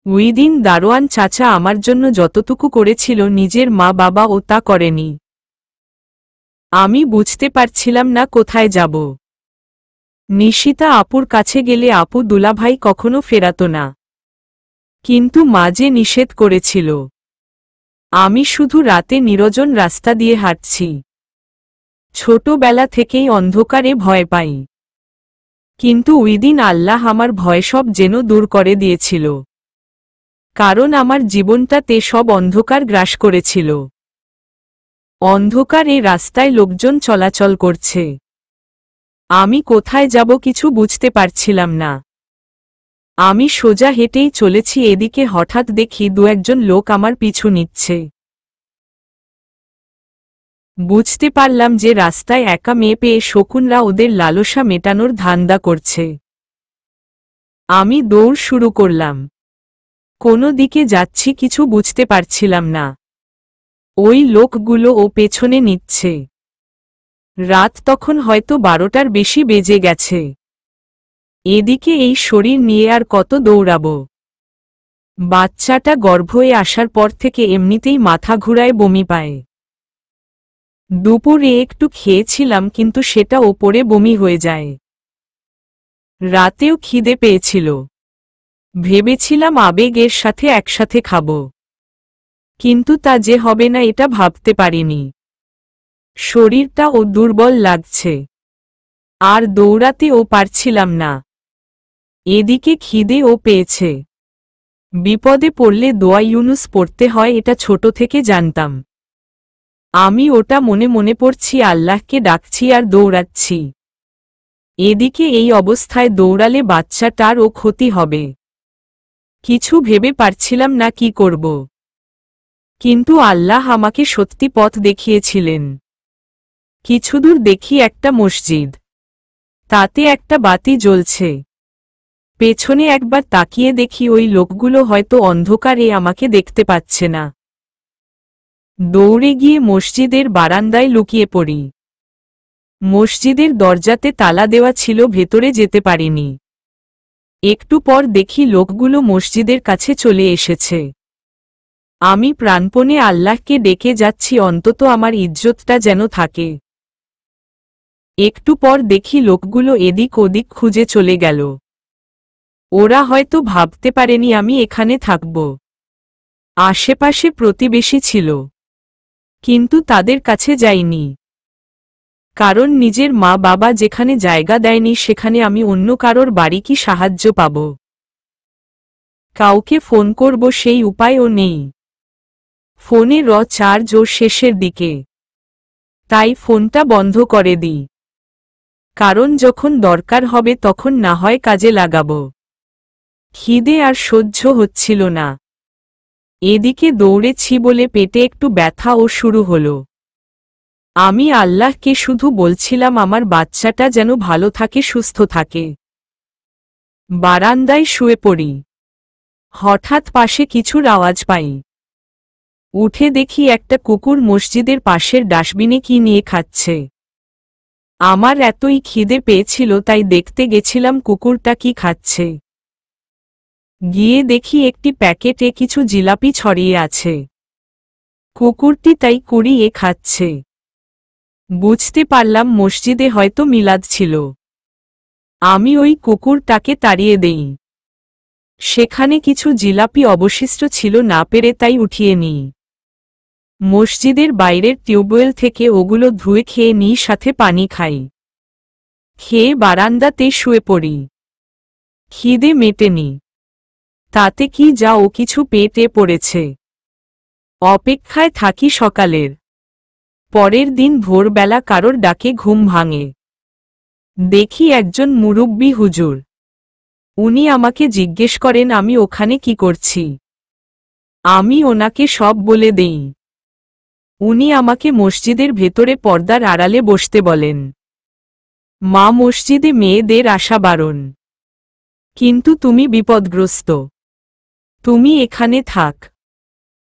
ওই দিন দারোয়ান চাচা আমার জন্য যতটুকু করেছিল নিজের মা বাবা ও তা করেনি। আমি বুঝতে পারছিলাম না কোথায় যাব। নিশিতা আপুর কাছে গেলে আপু দুলাভাই কখনো ফেরাত না, কিন্তু মা যে নিষেধ করেছিল। আমি শুধু রাতে নিরজন রাস্তা দিয়ে হাঁটছি। ছোটবেলা থেকেই অন্ধকারে ভয় পাই, কিন্তু ওই দিন আল্লাহ আমার ভয় সব যেন দূর করে দিয়েছিল, কারণ আমার জীবনটাতে সব অন্ধকার গ্রাস করেছিল। অন্ধকারে রাস্তায় লোকজন চলাচল করছে, আমি কোথায় যাব কিছু বুঝতে পারছিলাম না। আমি সোজা হেঁটেই চলেছি, এদিকে হঠাৎ দেখি দু একজন লোক আমার পিছু নিচ্ছে। বুঝতে পারলাম যে রাস্তায় একা মেয়ে পেয়ে শকুনরা ওদের লালসা মেটানোর ধান্দা করছে। আমি দৌড় শুরু করলাম। কোনো দিকে যাচ্ছি কিছু বুঝতে পারছিলাম না। ওই লোকগুলো ও পেছনে নিচ্ছে। রাত তখন হয়তো 12টার বেশি বেজে গেছে। এদিকে এই শরীর নিয়ে আর কত দৌড়াবো। বাচ্চাটা গর্ভে আসার পর থেকে এমনিতেই মাথা ঘুরায়, বমি পায়। দুপুরে একটু খেয়েছিলাম, কিন্তু সেটা ওপরে বমি হয়ে যায়। রাতেও খিদে পেয়েছিল, ভেবেছিলাম আবেগের সাথে একসাথে খাব, কিন্তু তা যে হবে না এটা ভাবতে পারিনি। শরীরটা ও দুর্বল লাগছে, আর দৌড়াতেও পারছিলাম না। এদিকে খিদে ও পেয়েছে। বিপদে পড়লে দোয়া ইউনুস পড়তে হয়, এটা ছোট থেকে জানতাম। আমি ওটা মনে মনে পড়ছি, আল্লাহকে ডাকছি আর দৌড়াচ্ছি। এদিকে এই অবস্থায় দৌড়ালে বাচ্চাটার ও ক্ষতি হবে। কিছু ভেবে পারছিলাম না কি করব, কিন্তু আল্লাহ আমাকে সত্যি পথ দেখিয়েছিলেন। কিছুদূর দেখি একটা মসজিদ, তাতে একটা বাতি জ্বলছে। পেছনে একবার তাকিয়ে দেখি ওই লোকগুলো হয়তো অন্ধকারে আমাকে দেখতে পাচ্ছে না। দৌড়ে গিয়ে মসজিদের বারান্দায় লুকিয়ে পড়ি। মসজিদের দরজাতে তালা দেওয়া ছিল, ভেতরে যেতে পারিনি। একটু পর দেখি লোকগুলো মসজিদের কাছে চলে এসেছে। আমি প্রাণপণে আল্লাহকে ডেকে যাচ্ছি, অন্তত আমার ইজ্জতটা যেন থাকে। একটু পর দেখি লোকগুলো এদিক ওদিক খুঁজে চলে গেল। ওরা হয়তো ভাবতে পারেনি আমি এখানে থাকব। আশেপাশে প্রতিবেশী ছিল, কিন্তু তাদের কাছে যাইনি, কারণ নিজের মা বাবা যেখানে জায়গা দেয়নি সেখানে আমি অন্য কারোর বাড়ি কি সাহায্য পাব? কাউকে ফোন করব সেই উপায়ও নেই। ফোনের চার্জ ও শেষের দিকে, তাই ফোনটা বন্ধ করে দিই, কারণ যখন দরকার হবে তখন না হয় কাজে লাগাব। খিদে আর সহ্য হচ্ছিল না। এদিকে দৌড়েছি বলে পেটে একটু ব্যথা ও শুরু হলো। আমি আল্লাহকে শুধু বলছিলাম আমার বাচ্চাটা যেন ভালো থাকে, সুস্থ থাকে। বারান্দায় শুয়ে পড়ি। হঠাৎ পাশে কিছুর আওয়াজ পাই। উঠে দেখি একটা কুকুর মসজিদের পাশের ডাস্টবিনে কি নিয়ে খাচ্ছে। আমার এতই খিদে পেয়েছিল তাই দেখতে গেছিলাম কুকুরটা কি খাচ্ছে। গিয়ে দেখি একটি প্যাকেটে কিছু জিলাপি ছড়িয়ে আছে। কুকুরটি তাই কুড়িয়ে খাচ্ছে। বুঝতে পারলাম মসজিদে হয়তো মিলাদ ছিল। আমি ওই কুকুরটাকে তাড়িয়ে দেই। সেখানে কিছু জিলাপি অবশিষ্ট ছিল, না পেরে তাই উঠিয়ে নিই। মসজিদের বাইরের টিউবওয়েল থেকে ওগুলো ধুয়ে খেয়ে নিই, সাথে পানি খাই। খেয়ে বারান্দাতে শুয়ে পড়ি। খিদে মেটেনি, তাতে কি যা ও কিছু পেটে পড়েছে। অপেক্ষায় থাকি সকালের। পরের দিন ভোরবেলা কারোর ডাকে ঘুম ভাঙে। দেখি একজন মুরুব্বি হুজুর। উনি আমাকে জিজ্ঞেস করেন আমি ওখানে কি করছি। আমি ওনাকে সব বলে দেই। উনি আমাকে মসজিদের ভেতরে পর্দার আড়ালে বসতে বলেন। মা মসজিদে মেয়েদের আসা বারণ, কিন্তু তুমি বিপদগ্রস্ত, তুমি এখানে থাক।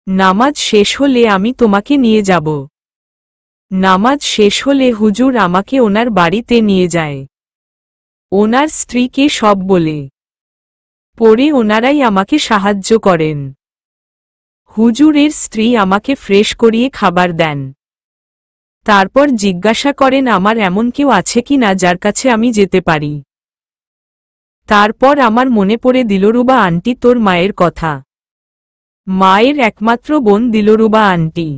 নামাজ শেষ হলে আমি তোমাকে নিয়ে যাব। নামাজ শেষ হলে হুজুর আমাকে ওনার বাড়িতে নিয়ে যায়। ওনার স্ত্রীকে সব বলে। পরে ওনারাই আমাকে সাহায্য করেন। হুজুরের স্ত্রী আমাকে ফ্রেশ করিয়ে খাবার দেন। তারপর জিজ্ঞাসা করেন আমার এমন কেউ আছে কি না যার কাছে আমি যেতে পারি। তারপর আমার মনে পড়ে দিলরুবা আন্টি, তোর মায়ের কথা। মায়ের একমাত্র বোন দিলরুবা আন্টি।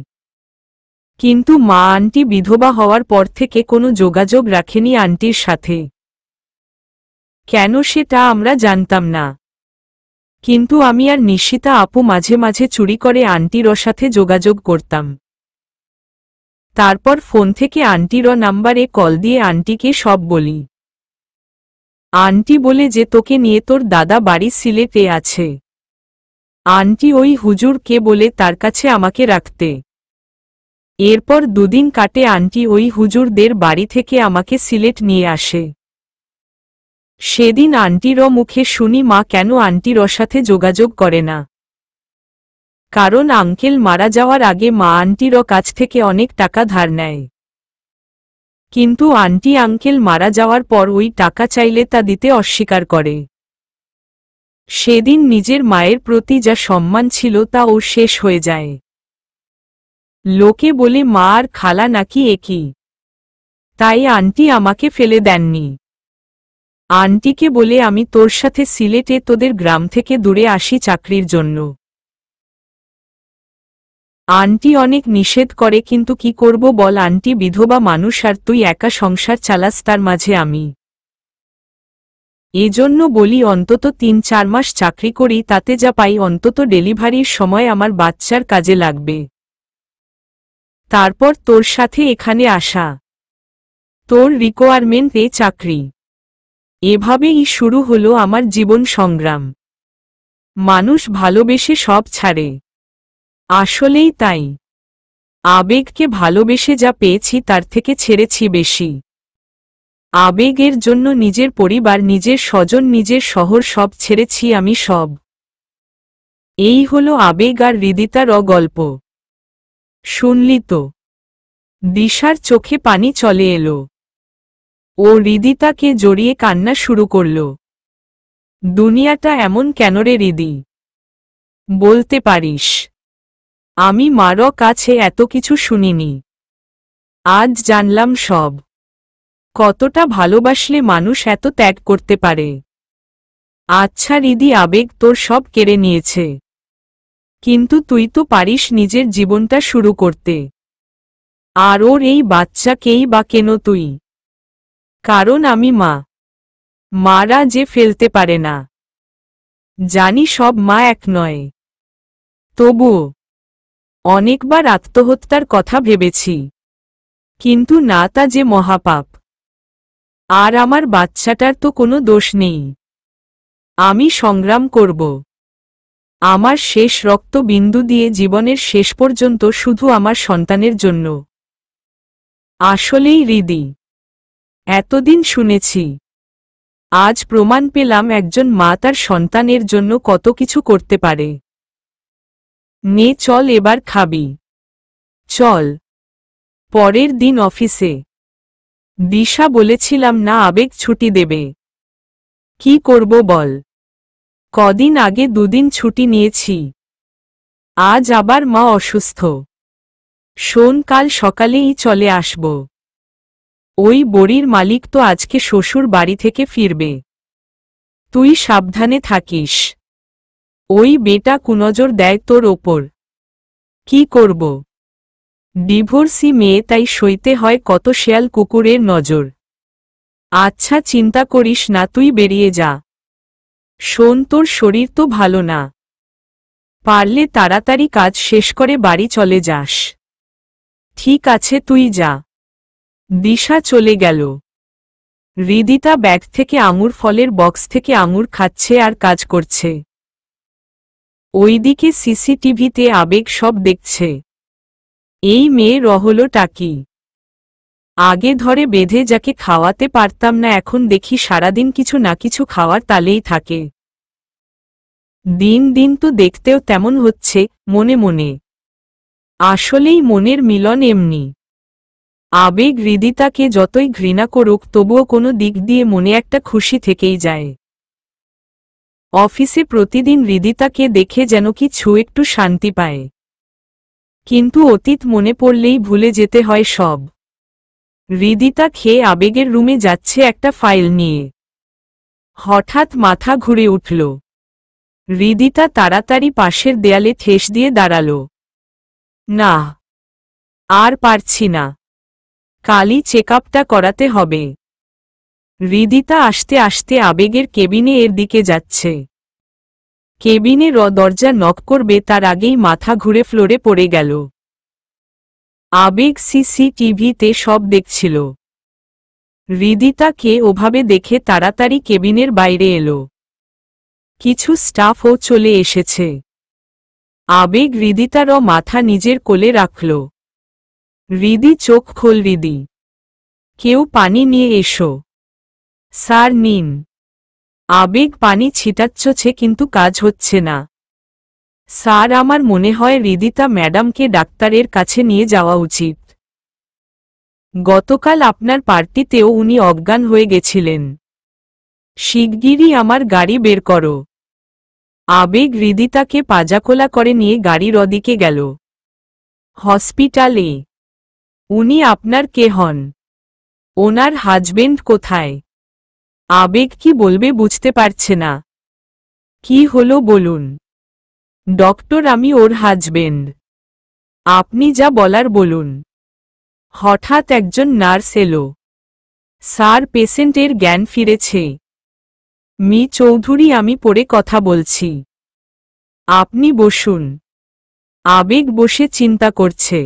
কিন্তু মা আন্টি বিধবা হওয়ার পর থেকে কোনো যোগাযোগ রাখেনি আন্টির সাথে। কেন সেটা আমরা জানতাম না। কিন্তু আমি আর নিশিতা আপু মাঝে মাঝে চুরি করে আন্টির সাথে যোগাযোগ করতাম। তারপর ফোন থেকে আন্টির নাম্বারে কল দিয়ে আন্টিকে সব বলি। আন্টি বলে যে তোকে নিয়ে তোর দাদা বাড়ি সিলেটে আছে। আন্টি ওই হুজুরকে বলে তার কাছে আমাকে রাখতে। এরপর দুদিন কাটে আন্টি ওই হুজুরদের বাড়ি থেকে আমাকে সিলেট নিয়ে আসে। সেদিন আন্টির মুখে শুনি মা কেন আন্টির সাথে যোগাযোগ করে না। কারণ আঙ্কেল মারা যাওয়ার আগে মা আন্টির কাছ থেকে অনেক টাকা ধার নেয়। কিন্তু আন্টি আঙ্কেল মারা যাওয়ার পর ওই টাকা চাইলে তা দিতে অস্বীকার করে। সেদিন নিজের মায়ের প্রতি যা সম্মান ছিল তা ওর শেষ হয়ে যায়। লোকে বলে মা আর খালা নাকি একই, তাই আন্টি আমাকে ফেলে দেননি। আন্টিকে বলে আমি তোর সাথে সিলেটে তোদের গ্রাম থেকে দূরে আসি চাকরির জন্য। আন্টি অনেক নিষেধ করে কিন্তু কি করব বল, আন্টি বিধবা মানুষ আর তুই একা সংসার চালাস, তার মাঝে আমি। এজন্য বলি অন্তত ৩-৪ মাস চাকরি করি, তাতে যা পাই অন্তত ডেলিভারির সময় আমার বাচ্চার কাজে লাগবে। তারপর তোর সাথে এখানে আসা, তোর রিকোয়ারমেন্টে চাকরি। এভাবেই শুরু হলো আমার জীবন সংগ্রাম। মানুষ ভালোবেসে সব ছাড়ে, আসলেই তাই। আবেগকে ভালোবেসে যা পেয়েছি তার থেকে ছেড়েছি বেশি। আবেগের জন্য নিজের পরিবার, নিজের স্বজন, নিজের শহর সব ছেড়েছি আমি, সব। এই হলো আবেগ আর হৃদিতার গল্প। শুনলি তো? দিশার চোখে পানি চলে এলো। ও হৃদিতাকে জড়িয়ে কান্না শুরু করল। দুনিয়াটা এমন কেন রে হৃদি? বলতে পারিস? আমি মার কাছে এত কিছু শুনিনি, আজ জানলাম সব। কতটা ভালোবাসলে মানুষ এত ত্যাগ করতে পারে। আচ্ছা হৃদি, আবেগ তোর সব কেড়ে নিয়েছে, কিন্তু তুই তো পারিস নিজের জীবনটা শুরু করতে। আর ওর এই বাচ্চাকেই বা কেন তুই? কারণ আমি মা। মারা যে ফেলতে পারে না। জানি সব মা এক নয়, তবুও অনেকবার আত্মহত্যার কথা ভেবেছি, কিন্তু না, তা যে মহাপাপ। আর আমার বাচ্চাটার তো কোনো দোষ নেই। আমি সংগ্রাম করব, আমার শেষ রক্তবিন্দু দিয়ে জীবনের শেষ পর্যন্ত, শুধু আমার সন্তানের জন্য। আসলেই হৃদি, এতদিন শুনেছি, আজ প্রমাণ পেলাম একজন মা তার সন্তানের জন্য কত কিছু করতে পারে। নে চল এবার খাবি, চল। পরের দিন অফিসে দিশা বলেছিলাম না আবেগ ছুটি দেবে। কি করব বল, কদিন আগে 2 দিন ছুটি নিয়েছি, আজ আবার মা অসুস্থ। শোন, কাল সকালেই চলে আসব। ওই বড়ির মালিক তো আজকে শ্বশুর বাড়ি থেকে ফিরবে, তুই সাবধানে থাকিস। ওই বেটা কুনজর দেয় তোর ওপর। কি করব, ডিভোর্সি মেয়ে, তাই সইতে হয় কত শেয়াল কুকুরের নজর। আচ্ছা চিন্তা করিস না, তুই বেরিয়ে যা। শোন, তোর শরীর তো ভালো না, পারলে তাড়াতাড়ি কাজ শেষ করে বাড়ি চলে যাস। ঠিক আছে, তুই যা। দিশা চলে গেল। হৃদিতা ব্যাগ থেকে আঙুর, ফলের বক্স থেকে আঙুর খাচ্ছে আর কাজ করছে। ওইদিকে সিসিটিভিতে আবেগ সব দেখছে। এই মেয়ে রহলোটা কি? আগে ধরে বেঁধে যাকে খাওয়াতে পারতাম না, এখন দেখি সারাদিন কিছু না কিছু খাওয়ার তালেই থাকে। দিন দিন তো দেখতেও তেমন হচ্ছে, মনে মনে। আসলেই মনের মিলন এমনি। আবেগ হৃদিতাকে যতই ঘৃণা করুক, তবুও কোনো দিক দিয়ে মনে একটা খুশি থেকেই যায়। অফিসে প্রতিদিন হৃদিতাকে দেখে যেন কিছু একটু শান্তি পায়, কিন্তু অতীত মনে পড়লেই ভুলে যেতে হয় সব। হৃদিতা খেয়ে আবেগের রুমে যাচ্ছে একটা ফাইল নিয়ে। হঠাৎ মাথা ঘুরে উঠল। হৃদিতা তাড়াতাড়ি পাশের দেয়ালে ঠেস দিয়ে দাঁড়াল। না, আর পারছি না, কালই চেকআপটা করাতে হবে। হৃদিতা আস্তে আস্তে আবেগের কেবিনে এর দিকে যাচ্ছে। কেবিনের দরজা নক করবে তার আগেই মাথা ঘুরে ফ্লোরে পড়ে গেল। আবেগ সিসিটিভিতে সব দেখছিল। হৃদিতাকে ওভাবে দেখে তাড়াতাড়ি কেবিনের বাইরে এলো। কিছু স্টাফও চলে এসেছে। আবেগ হৃদিতারও মাথা নিজের কোলে রাখল। হৃদি চোখ খোল হৃদি, কেউ পানি নিয়ে এসো। স্যার নিন। আবেগ পানি ছিটাচ্ছে কিন্তু কাজ হচ্ছে না। স্যার আমার মনে হয় হৃদিতা ম্যাডামকে ডাক্তারের কাছে নিয়ে যাওয়া উচিত। গতকাল আপনার পার্টিতেও উনি অজ্ঞান হয়ে গেছিলেন। শিগগিরই আমার গাড়ি বের করো। আবেগ হৃদিতাকে পাজাকোলা করে নিয়ে গাড়ির ওদিকে গেল। হসপিটালে। উনি আপনার কে হন? ওনার হাজবেন্ড কোথায়? আবেগ কি বলবে বুঝতে পারছে না। কি হলো বলুন। ডক্টর আমি ওর হাজবেন্ড। আপনি যা বলার বলুন। হঠাৎ একজন নার্স এলো। স্যার পেশেন্টের জ্ঞান ফিরেছে। মি চৌধুরী আমি পরে কথা বলছি। আপনি বসুন। আবেগ বসে চিন্তা করছে।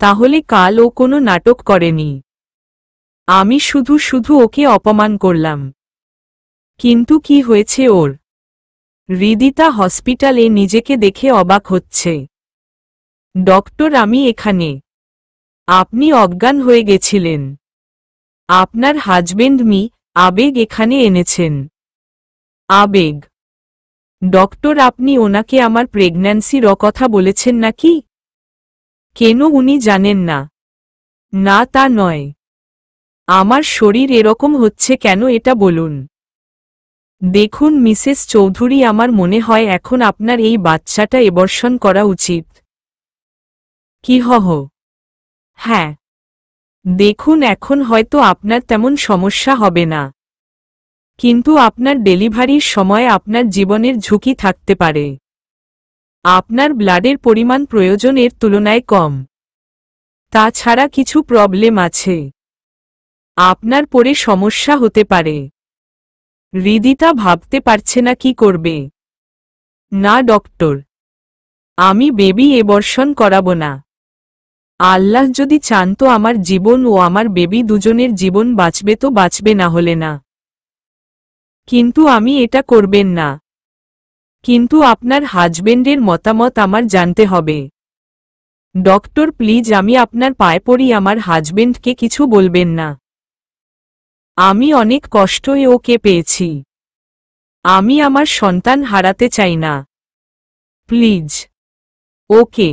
তাহলে কাল ও কোনো নাটক করেনি। আমি শুধু শুধু ওকে অপমান করলাম। কিন্তু কি হয়েছে ওর? হৃদিতা হসপিটালে নিজেকে দেখে অবাক হচ্ছে। ডক্টর আমি এখানে। আপনি অজ্ঞান হয়ে গেছিলেন। আপনার হাজবেন্ড মি আবেগ এখানে এনেছেন। আবেগ? ডক্টর আপনি ওনাকে আমার প্রেগন্যান্সির কথা বলেছেন নাকি? কেন উনি জানেন না? না তা নয়, আমার শরীর এরকম হচ্ছে কেন এটা বলুন। দেখুন মিসেস চৌধুরী আমার মনে হয় এখন আপনার এই বাচ্চাটা অ্যাবর্শন করা উচিত। কি হ্যাঁ। দেখুন এখন হয়তো আপনার তেমন সমস্যা হবে না, কিন্তু আপনার ডেলিভারির সময় আপনার জীবনের ঝুঁকি থাকতে পারে। আপনার ব্লাডের পরিমাণ প্রয়োজনের তুলনায় কম। তাছাড়া কিছু প্রবলেম আছে। আপনার পরে সমস্যা হতে পারে। হৃদিতা ভাবতে পারছে না কি করবে। না ডক্টর, আমি বেবি অ্যাবর্শন করাবো না। আল্লাহ যদি চান তো আমার জীবন ও আমার বেবি দুজনের জীবন বাঁচবে তো বাঁচবে, না হলে না। কিন্তু আমি এটা করবেন না। কিন্তু আপনার হাজবেন্ডের মতামত আমার জানতে হবে। ডক্টর প্লিজ আমি আপনার পায়ে পড়ি, আমার হাজবেন্ডকে কিছু বলবেন না। আমি অনেক কষ্টে ওকে পেয়েছি। আমি আমার সন্তান হারাতে চাই না। Please okay.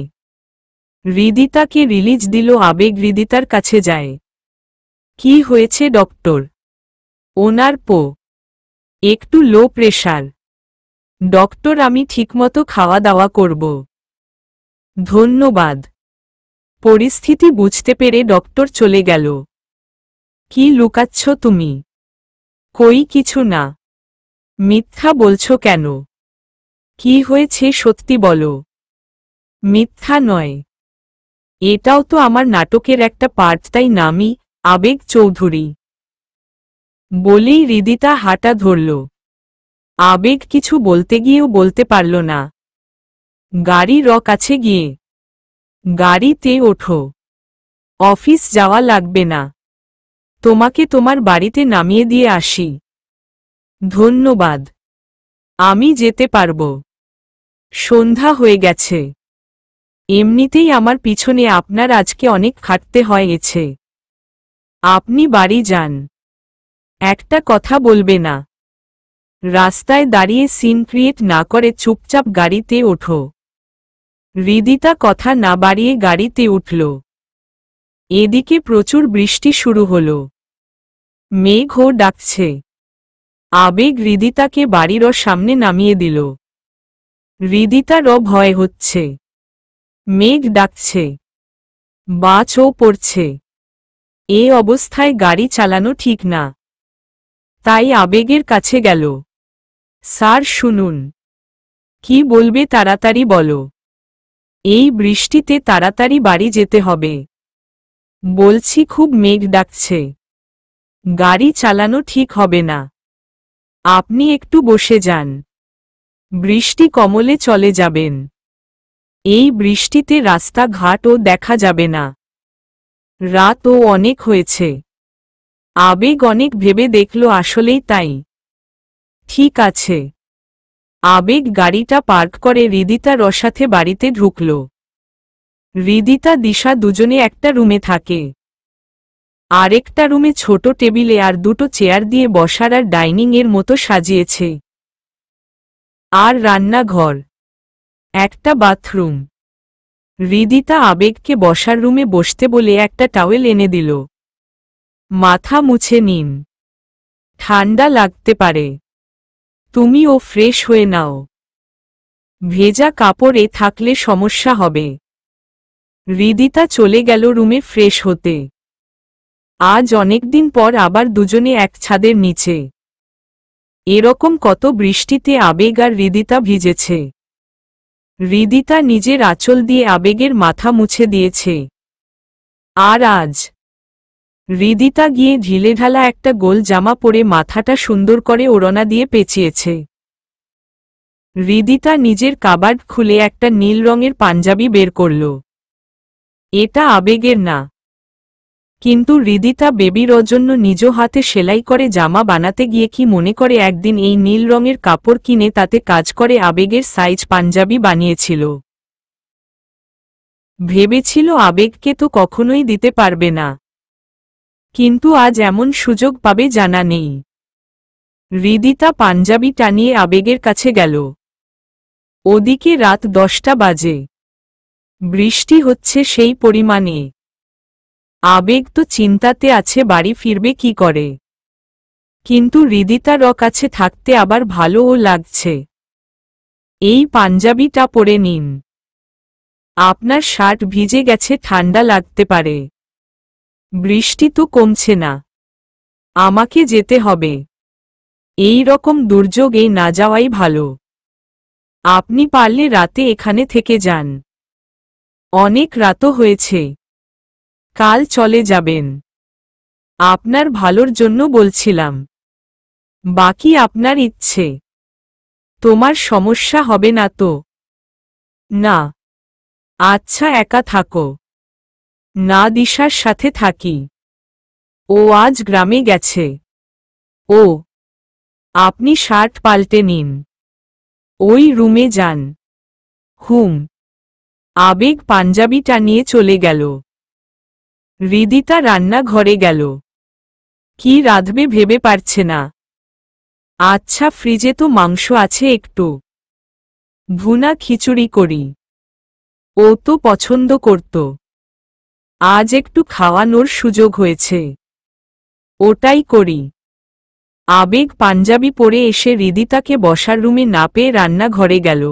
হৃদিতাকে রিলিজ দিল। আবেগ হৃদিতার কাছে যায়। কি হয়েছে ডক্টর? ওনার একটু লো প্রেশার। ডক্টর আমি ঠিকমতো খাওয়া দাওয়া করব। ধন্যবাদ। পরিস্থিতি বুঝতে পেরে ডক্টর চলে গেল। কি লুকাচ্ছ তুমি? কই কিছু না। মিথ্যা বলছো কেন? কি হয়েছে সত্যি বলো। মিথ্যা নয়, এটাও তো আমার নাটকের একটা পার্ট, তাই নামই আবেগ চৌধুরী। বলেই হৃদিতা হাঁটা ধরল। আবেগ কিছু বলতে গিয়েও বলতে পারল না। গাড়ির কাছে গিয়ে, গাড়িতে ওঠো। অফিস যাওয়া লাগবে না, তোমাকে তোমার বাড়িতে নামিয়ে দিয়ে আসি। ধন্যবাদ, আমি যেতে পারব। সন্ধ্যা হয়ে গেছে। এমনিতেই আমার পিছনে আপনার আজকে অনেক খাটতে হয়েছে। আপনি বাড়ি যান। একটা কথা বলবে না। রাস্তায় দাঁড়িয়ে সিন ক্রিয়েট না করে চুপচাপ গাড়িতে ওঠো। হৃদিতা কথা না বাড়িয়ে গাড়িতে উঠল। এদিকে প্রচুর বৃষ্টি শুরু হল। মেঘও ডাকছে। আবেগ হৃদিতাকে বাড়ির সামনে নামিয়ে দিল। হৃদিতার ভয় হচ্ছে। মেঘ ডাকছে, বাজও পড়ছে। এ অবস্থায় গাড়ি চালানো ঠিক না। তাই আবেগের কাছে গেল। স্যার শুনুন। কি বলবে তাড়াতাড়ি বলো। এই বৃষ্টিতে তাড়াতাড়ি বাড়ি যেতে হবে। বলছি খুব মেঘ ডাকছে। গাড়ি চালানো ঠিক হবে না। আপনি একটু বসে যান। বৃষ্টি কমলে চলে যাবেন। এই বৃষ্টিতে রাস্তাঘাটও দেখা যাবে না। রাতও অনেক হয়েছে। আবেগ অনেক ভেবে দেখল আসলেই তাই। ঠিক আছে। আবেগ গাড়িটা পার্ক করে হৃদিতার সাথে বাড়িতে ঢুকল। হৃদিতা দিশা দুজনে একটা রুমে থাকে। আরেকটা রুমে ছোট টেবিলে আর দুটো চেয়ার দিয়ে বসার আর ডাইনিং এর মতো সাজিয়েছে। আর রান্নাঘর, একটা বাথরুম। হৃদিতা আবেগকে বসার রুমে বসতে বলে একটা টাওয়েল এনে দিল। মাথা মুছে নিন, ঠান্ডা লাগতে পারে। তুমিও ফ্রেশ হয়ে নাও। ভেজা কাপড়ে থাকলে সমস্যা হবে। হৃদিতা চলে গেল রুমে ফ্রেশ হতে। আজ অনেকদিন পর আবার দুজনে এক ছাদের নিচে। এরকম কত বৃষ্টিতে আবেগ আর হৃদিতা ভিজেছে। হৃদিতা নিজের আঁচল দিয়ে আবেগের মাথা মুছে দিয়েছে। আর আজ হৃদিতা গিয়ে ঢিলেঢালা একটা গোল জামা পরে মাথাটা সুন্দর করে ওড়না দিয়ে পেঁচিয়েছে। হৃদিতা নিজের কাবার্ড খুলে একটা নীল রঙের পাঞ্জাবি বের করল। এটা আবেগের না, কিন্তু হৃদিতা বেবির জন্য নিজ হাতে সেলাই করে জামা বানাতে গিয়ে কি মনে করে একদিন এই নীল রঙের কাপড় কিনে তাতে কাজ করে আবেগের সাইজ পাঞ্জাবি বানিয়েছিল। ভেবেছিল আবেগকে তো কখনোই দিতে পারবে না, কিন্তু আজ এমন সুযোগ পাবে জানা নেই। হৃদিতা পাঞ্জাবি টানিয়ে আবেগের কাছে গেল। ওদিকে রাত 10টা বাজে। বৃষ্টি হচ্ছে সেই পরিমাণে। আবেগ তো চিন্তাতে আছে বাড়ি ফিরবে কি করে, কিন্তু হৃদিতার কাছে থাকতে আবার ভালোও লাগছে। এই পাঞ্জাবিটা পরে নিন। আপনার শার্ট ভিজে গেছে, ঠান্ডা লাগতে পারে। বৃষ্টি তো কমছে না, আমাকে যেতে হবে। এই রকম দুর্যোগে না যাওয়াই ভালো। আপনি পারলে রাতে এখানে থেকে যান। অনেক রাতও হয়েছে, কাল চলে যাবেন। আপনার ভালোর জন্য বলছিলাম, বাকি আপনার ইচ্ছে। তোমার সমস্যা হবে না তো? না। আচ্ছা, একা থাকো না? দিশার সাথে থাকি। ও আজ গ্রামে গেছে। ও, আপনি শার্ট পাল্টে নিন, ওই রুমে যান। হুম। আবেগ পাঞ্জাবিটা নিয়ে চলে গেল। হৃদিতা রান্নাঘরে গেল। কি রাঁধবে ভেবে পারছে না। আচ্ছা, ফ্রিজে তো মাংস আছে, একটু ভুনা খিচুড়ি করি। ও তো পছন্দ করত। আজ একটু খাওয়ানোর সুযোগ হয়েছে, ওটাই করি। আবেগ পাঞ্জাবি পরে এসে হৃদিতাকে বসার রুমে না পেয়ে রান্নাঘরে গেল।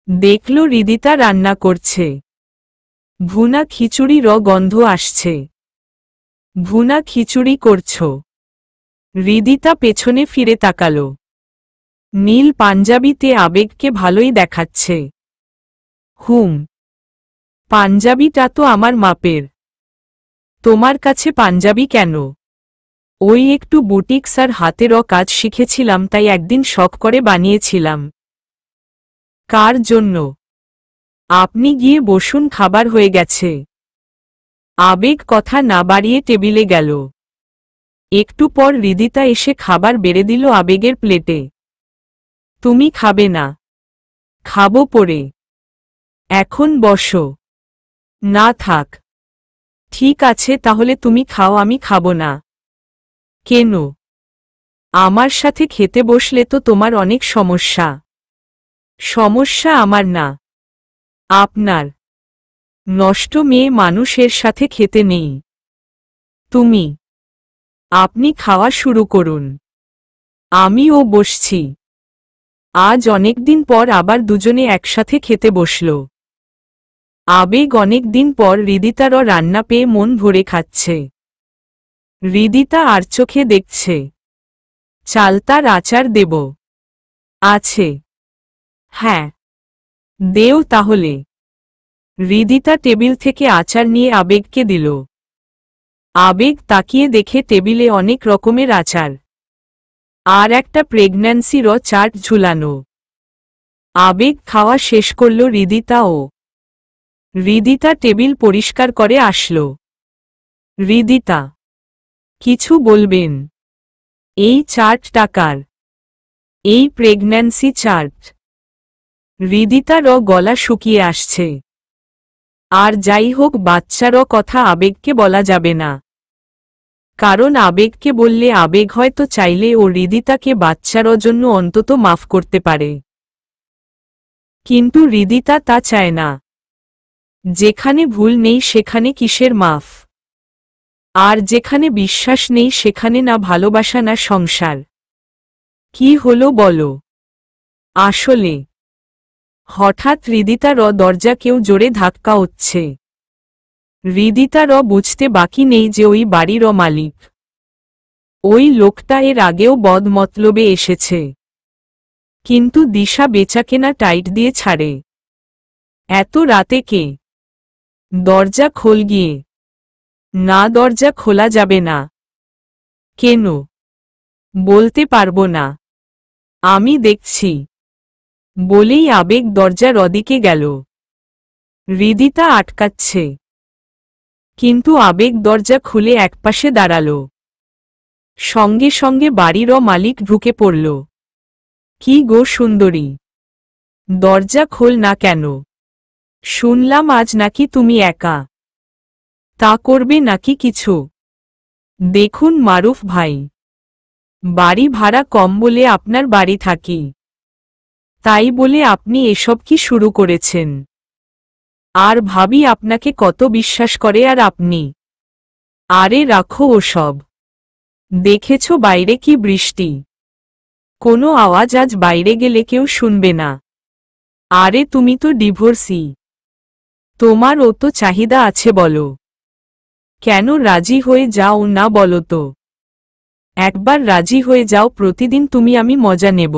দেখল হৃদিতা রান্না করছে। ভুনা খিচুড়ির গন্ধ আসছে। ভুনা খিচুড়ি করছ? হৃদিতা পেছনে ফিরে তাকাল। নীল পাঞ্জাবিতে আবেগকে ভালোই দেখাচ্ছে। হুম, পাঞ্জাবিটা তো আমার মাপের। তোমার কাছে পাঞ্জাবি কেন? ওই একটু বুটিক্স আর হাতের কাজ শিখেছিলাম, তাই একদিন শখ করে বানিয়েছিলাম। কার জন্য? আপনি গিয়ে বসুন, খাবার হয়ে গেছে। আবেগ কথা না বাড়িয়ে টেবিলে গেল। একটু পর হৃদিতা এসে খাবার বেড়ে দিল আবেগের প্লেটে। তুমি খাবে না? খাবো পরে। এখন বসো। না থাক। ঠিক আছে, তাহলে তুমি খাও, আমি খাবো না। কেন? আমার সাথে খেতে বসলে তো তোমার অনেক সমস্যা। সমস্যা আমার না, আপনার। নষ্ট মেয়ে মানুষের সাথে খেতে নেই। তুমি। আপনি খাওয়া শুরু করুন। আমিও বসছি। আজ অনেকদিন পর আবার দুজনে একসাথে খেতে বসল। আবেগ অনেকদিন পর হৃদিতার রান্না পেয়ে মন ভরে খাচ্ছে। হৃদিতা আর চোখে দেখছে। চালতার আচার দেব? আছে। হ্যাঁ, দেও তাহলে। হৃদিতা টেবিল থেকে আচার নিয়ে আবেগকে দিল। আবেগ তাকিয়ে দেখে টেবিলে অনেক রকমের আচার আর একটা প্রেগন্যান্সির চার্ট ঝুলানো। আবেগ খাওয়া শেষ করল হৃদিতাও। হৃদিতা টেবিল পরিষ্কার করে আসলো। হৃদিতা, কিছু বলবেন? এই চার্ট টাকার? এই প্রেগন্যান্সি চার্ট। হৃদিতার গলা শুকিয়ে আসছে। আর যাই হোক, বাচ্চার কথা আবেগকে বলা যাবে না, কারণ আবেগকে বললে আবেগ হয়তো চাইলে ও হৃদিতাকে বাচ্চার জন্য অন্তত মাফ করতে পারে। কিন্তু হৃদিতা তা চায় না। যেখানে ভুল নেই সেখানে কিসের মাফ? আর যেখানে বিশ্বাস নেই সেখানে না ভালোবাসা না সংসার। কি হলো বলো? আসলে হঠাৎ হৃদিতার দরজা কেউ জোরে ধাক্কা হচ্ছে। হৃদিতার বুঝতে বাকি নেই যে ওই বাড়ির মালিক। ওই লোকটা এর আগেও বদমতলবে এসেছে, কিন্তু দিশা বেচাকেনা টাইট দিয়ে ছাড়ে। এত রাতে কে? দরজা খোল গিয়ে। না, দরজা খোলা যাবে না। কেন? বলতে পারবো না, আমি দেখছি। বলেই আবেগ দরজার ওদিকে গেল। হৃদিতা আটকাচ্ছে, কিন্তু আবেগ দরজা খুলে একপাশে দাঁড়াল। সঙ্গে সঙ্গে বাড়ির মালিক ঢুকে পড়ল। কি গো সুন্দরী, দরজা খোল না কেন? শুনলাম আজ নাকি তুমি একা। তা করবে নাকি কিছু? দেখুন মারুফ ভাই, বাড়ি ভাড়া কম বলে আপনার বাড়ি থাকি, তাই বলে আপনি এসব কি শুরু করেছেন? আর ভাবি আপনাকে কত বিশ্বাস করে, আর আপনি? আরে রাখো ওসব। দেখেছ বাইরে কি বৃষ্টি? কোনো আওয়াজ আজ বাইরে গেলে কেউ শুনবে না। আরে তুমি তো ডিভোর্সি, তোমার ও তো চাহিদা আছে, বলো। কেন রাজি হয়ে যাও না বলো তো? একবার রাজি হয়ে যাও, প্রতিদিন তুমি আমি মজা নেব।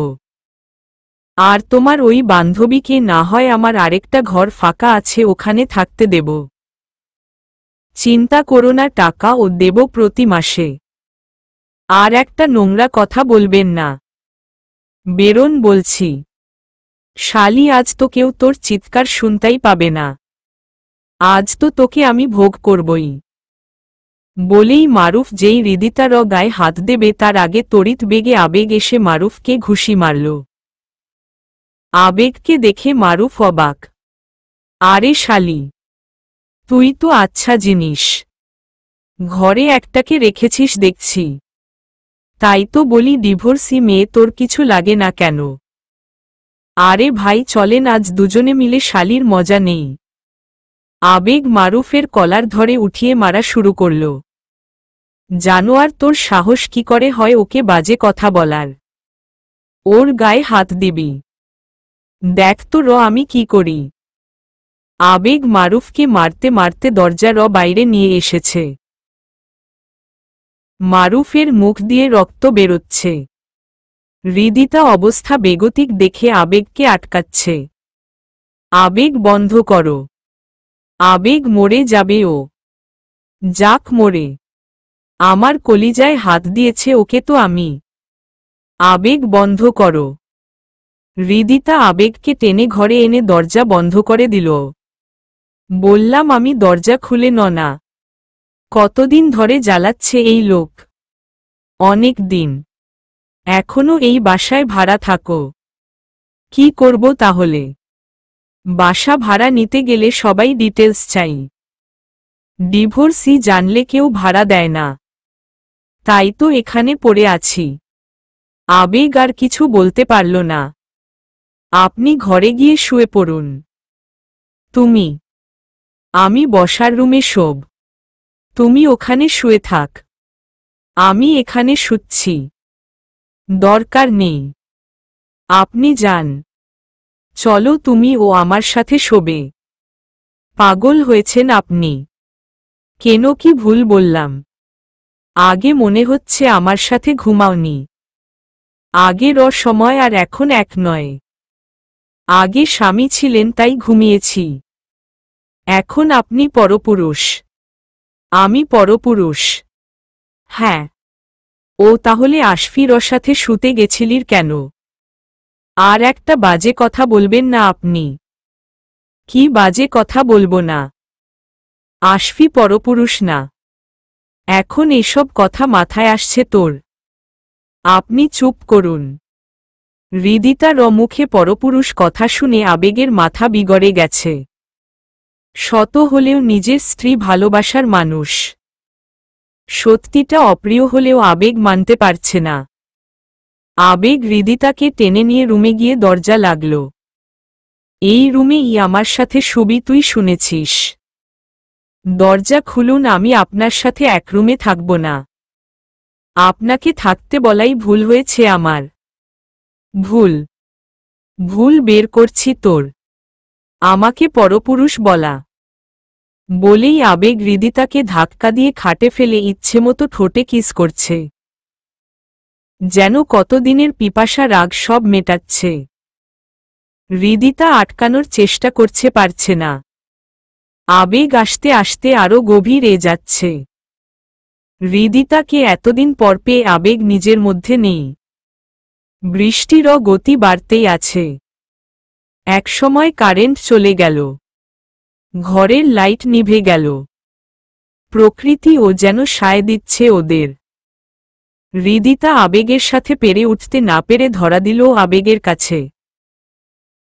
আর তোমার ওই বান্ধবীকে না হয় আমার আরেকটা ঘর ফাঁকা আছে ওখানে থাকতে দেব। চিন্তা করো না, টাকা ও দেব প্রতি মাসে। আর একটা নোংরা কথা বলবেন না, বেরোন বলছি। শালি, আজ তো কেউ তোর চিৎকার শুনতেই পাবে না। আজ তো তোকে আমি ভোগ করবই। বলেই মারুফ যেই হৃদিতার গায়ে হাত দেবে তার আগে তড়িৎ বেগে আবেগ এসে মারুফকে ঘুষি মারল। আবেগকে দেখে মারুফ অবাক। আরে শালি, তুই তো আচ্ছা জিনিস, ঘরে একটাকে রেখেছিস দেখছি। তাই তো বলি ডিভোর্সি মেয়ে তোর কিছু লাগে না কেন? আরে ভাই চলেন আজ দুজনে মিলে শালির মজা নেই। আবেগ মারুফের কলার ধরে উঠিয়ে মারা শুরু করল। জানোয়ার, তোর সাহস কি করে হয় ওকে বাজে কথা বলার? ওর গায়ে হাত দিবি? দেখ তো আমি কি করি। আবেগ মারুফকে মারতে মারতে দরজার বাইরে নিয়ে এসেছে। মারুফের মুখ দিয়ে রক্ত বেরোচ্ছে। হৃদিতা অবস্থা বেগতিক দেখে আবেগকে আটকাচ্ছে। আবেগ বন্ধ করো, আবেগ মরে যাবে ও। যাক মরে, আমার কলিজায় হাত দিয়েছে ওকে তো আমি। আবেগ বন্ধ করো। হৃদিতা আবেগকে টেনে ঘরে এনে দরজা বন্ধ করে দিল। বললাম আমি, দরজা খুলে না। কতদিন ধরে জ্বালাচ্ছে এই লোক? অনেক দিন। এখনো এই বাসায় ভাড়া থাকো? কি করব তাহলে? বাসা ভাড়া নিতে গেলে সবাই ডিটেলস চাই। ডিভোর্সি জানলে কেউ ভাড়া দেয় না, তাই তো এখানে পড়ে আছি। আবেগ আর কিছু বলতে পারল না। আপনি ঘরে গিয়ে শুয়ে পড়ুন। তুমি? আমি বসার রুমে শোব, তুমি ওখানে শুয়ে থাক। আমি এখানে শুচ্ছি। দরকার নেই, আপনি যান। চলো তুমি ও আমার সাথে শোবে। পাগল হয়েছেন আপনি? কেন, কি ভুল বললাম? আগে মনে হচ্ছে আমার সাথে ঘুমাওনি। আগের সময় আর এখন এক নয়। আগে স্বামী ছিলেন তাই ঘুমিয়েছি, এখন আপনি পরপুরুষ। আমি পরপুরুষ? হ্যাঁ। ও তাহলে আশফির সাথে শুতে গেছিলির কেন? আর একটা বাজে কথা বলবেন না আপনি। কি বাজে কথা বলবো না? আশফি পরপুরুষ না। এখন এসব কথা মাথায় আসছে তোর? আপনি চুপ করুন। হৃদিতার মুখে পরপুরুষ কথা শুনে আবেগের মাথা বিগড়ে গেছে। শত হলেও নিজের স্ত্রী ভালোবাসার মানুষ। সত্যিটা অপ্রিয় হলেও আবেগ মানতে পারছে না। আবেগ হৃদিতাকে টেনে নিয়ে রুমে গিয়ে দরজা লাগল। এই রুমেই আমার সাথে শুবি তুই, শুনেছিস? দরজা খুলুন, আমি আপনার সাথে এক রুমে থাকব না। আপনাকে থাকতে বলাই ভুল হয়েছে আমার। ভুল? ভুল বের করছি তোর। আমাকে পরপুরুষ বলা। বলেই আবেগ হৃদিতাকে ধাক্কা দিয়ে খাটে ফেলে ইচ্ছেমতো ঠোঁটে কিস করছে, যেন কতদিনের পিপাসা রাগ সব মেটাচ্ছে। হৃদিতা আটকানোর চেষ্টা করছে, পারছে না। আবেগ আসতে আসতে আরো গভীরে যাচ্ছে। হৃদিতাকে এতদিন পর পেয়ে আবেগ নিজের মধ্যে নেই। বৃষ্টিরও গতি বাড়তেই আছে। একসময় কারেন্ট চলে গেল, ঘরের লাইট নিভে গেল। প্রকৃতিও যেন সায় দিচ্ছে ওদের। হৃদিতা আবেগের সাথে পেরে উঠতে না পেরে ধরা দিল আবেগের কাছে।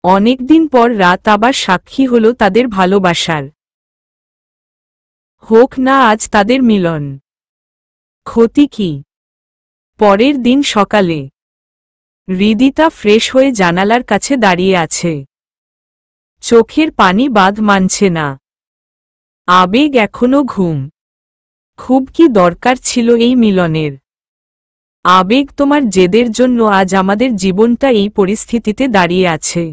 অনেকদিন পর রাত আবার সাক্ষী হল তাদের ভালোবাসার। হোক না আজ তাদের মিলন, ক্ষতি কি? পরের দিন সকালে হৃদিতা ফ্রেশ হয়ে জানালার কাছে দাঁড়িয়ে আছে। চোখের পানি বাঁধ মানছে না। আবেগ এখনো ঘুম। খুব কি দরকার ছিল এই মিলনের? আবেগ, তোমার জেদের জন্য আজ আমাদের জীবনটা এই পরিস্থিতিতে দাঁড়িয়ে আছে।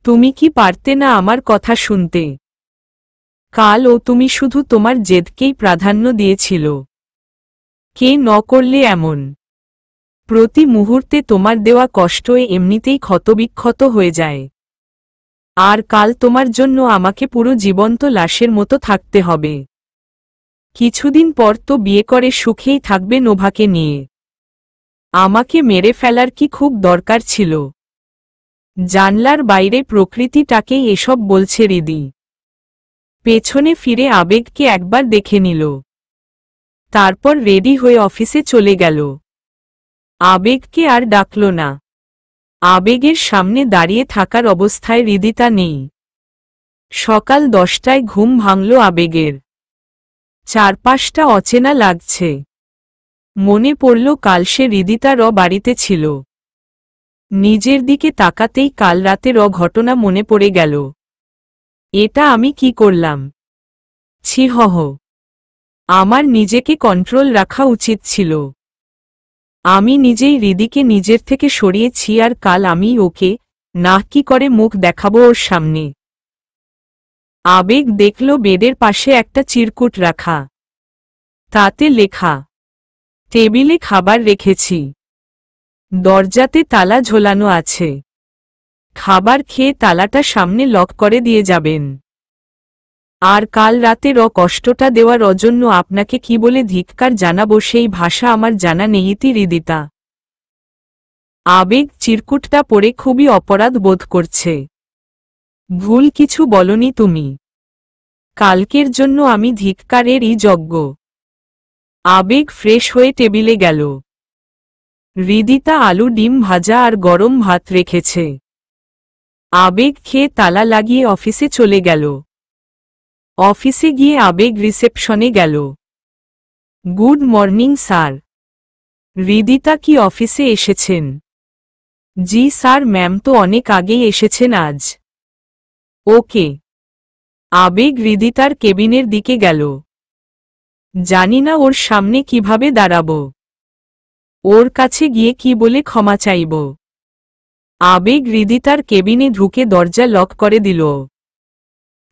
তুমি কি পারতে না আমার কথা শুনতে? কাল তুমি শুধু তোমার জেদকেই প্রাধান্য দিয়েছিল। কে ন করলে এমন? প্রতি মুহূর্তে তোমার দেওয়া কষ্ট এমনিতেই ক্ষতবিক্ষত হয়ে যায়। আর কাল তোমার জন্য আমাকে পুরো জীবন্ত লাশের মতো থাকতে হবে। কিছুদিন পর তো বিয়ে করে সুখেই থাকবে নোভাকে নিয়ে। আমাকে মেরে ফেলার কি খুব দরকার ছিল? জানলার বাইরে প্রকৃতিটাকেই এসব বলছে হৃদি। পেছনে ফিরে আবেগকে একবার দেখে নিল, তারপর রেডি হয়ে অফিসে চলে গেল। আবেগকে আর ডাকল না। আবেগের সামনে দাঁড়িয়ে থাকার অবস্থায় হৃদিতা নেই। সকাল 10টায় ঘুম ভাঙল আবেগের। চারপাশটা অচেনা লাগছে। মনে পড়ল কাল সে হৃদিতার বাড়িতে ছিল। নিজের দিকে তাকাতেই কাল রাতের ঘটনা মনে পড়ে গেল। এটা আমি কি করলাম? ছি হহ, আমার নিজেকে কন্ট্রোল রাখা উচিত ছিল। আমি নিজেই হৃদিকে নিজের থেকে সরিয়েছি, আর কাল আমি ওকে না কি করে মুখ দেখাবো ওর সামনে? আবেগ দেখল বেডের পাশে একটা চিরকুট রাখা, তাতে লেখা, টেবিলে খাবার রেখেছি, দরজাতে তালা ঝোলানো আছে, খাবার খেয়ে তালাটা সামনে লক করে দিয়ে যাবেন। আর কাল রাতের কষ্টটা দেওয়ার জন্য আপনাকে কি বলে ধিক্কার জানাবো সেই ভাষা আমার জানা নেইতি হৃদিতা। আবেগ চিরকুটটা পড়ে খুবই অপরাধ বোধ করছে। ভুল কিছু বলনি তুমি। কালকের জন্য আমি ধিক্কারেরই যোগ্য। আবেগ ফ্রেশ হয়ে টেবিলে গেল। হৃদিতা আলু ডিম ভাজা আর গরম ভাত রেখেছে। আবেগ খেয়ে তালা লাগিয়ে অফিসে চলে গেল। অফিসে গিয়ে আবেগ রিসেপশনে গেল। Good morning sir. হৃদিতা কি অফিসে এসেছেন? জি স্যার, ম্যাম তো অনেক আগেই এসেছেন আজ। ওকে। আবেগ হৃদিতার কেবিনের দিকে গেল। জানি না ওর সামনে কিভাবে দাঁড়াবো। ওর কাছে গিয়ে কি বলে ক্ষমা চাইব? আবেগ হৃদিতার কেবিনে ঢুকে দরজা লক করে দিল।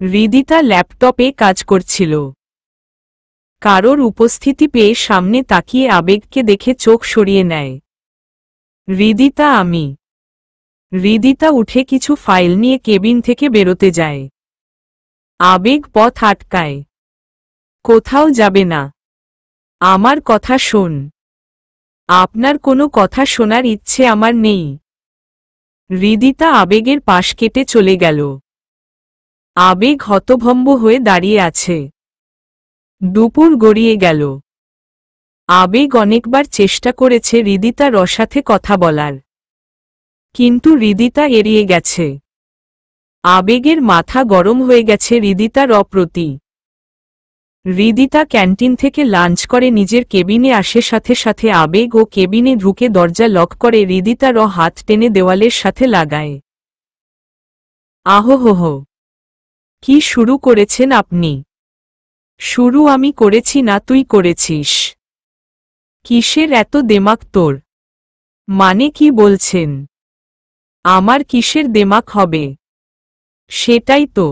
হৃদিতা ল্যাপটপে কাজ করছিল। কারোর উপস্থিতি পেয়ে সামনে তাকিয়ে আবেগকে দেখে চোখ সরিয়ে নেয়। হৃদিতা আমি। হৃদিতা উঠে কিছু ফাইল নিয়ে কেবিন থেকে বেরোতে যায়। আবেগ পথ আটকায়। কোথাও যাবে না। আমার কথা শোন। আপনার কোনো কথা শোনার ইচ্ছে আমার নেই। হৃদিতা আবেগের পাশ কেটে চলে গেল। আবেগ হতভম্ব হয়ে দাঁড়িয়ে আছে। দুপুর গড়িয়ে গেল। আবেগ অনেকবার চেষ্টা করেছে হৃদিতার সাথে কথা বলার, কিন্তু হৃদিতা এড়িয়ে গেছে। আবেগের মাথা গরম হয়ে গেছে হৃদিতার প্রতি। হৃদিতা ক্যান্টিন থেকে লাঞ্চ করে নিজের কেবিনে আসে, সাথে সাথে আবেগ ও কেবিনে ঢুকে দরজা লক করে হৃদিতার হাত টেনে দেওয়ালের সাথে লাগায়। আহোহো, কি শুরু করেছেন আপনি? শুরু আমি করেছি না, তুই করেছিস। কিসের এত দেমাক তোর? মানে কি বলছেন? আমার কিসের দেমাক হবে? সেটাই তো।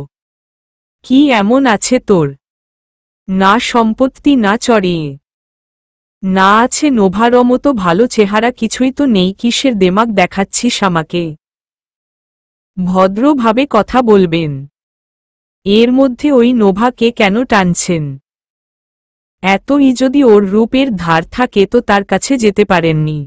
কি এমন আছে তোর? না সম্পত্তি, না চড়িয়ে, না আছে নোভার মতো ভালো চেহারা, কিছুই তো নেই। কিসের দেমাক দেখাচ্ছিস আমাকে? ভদ্রভাবে কথা বলবেন। এর মধ্যে ওই নোভাকে কেন টানছেন? এতই যদি ওর রূপের ধার থাকে তো তার কাছে যেতে পারেননি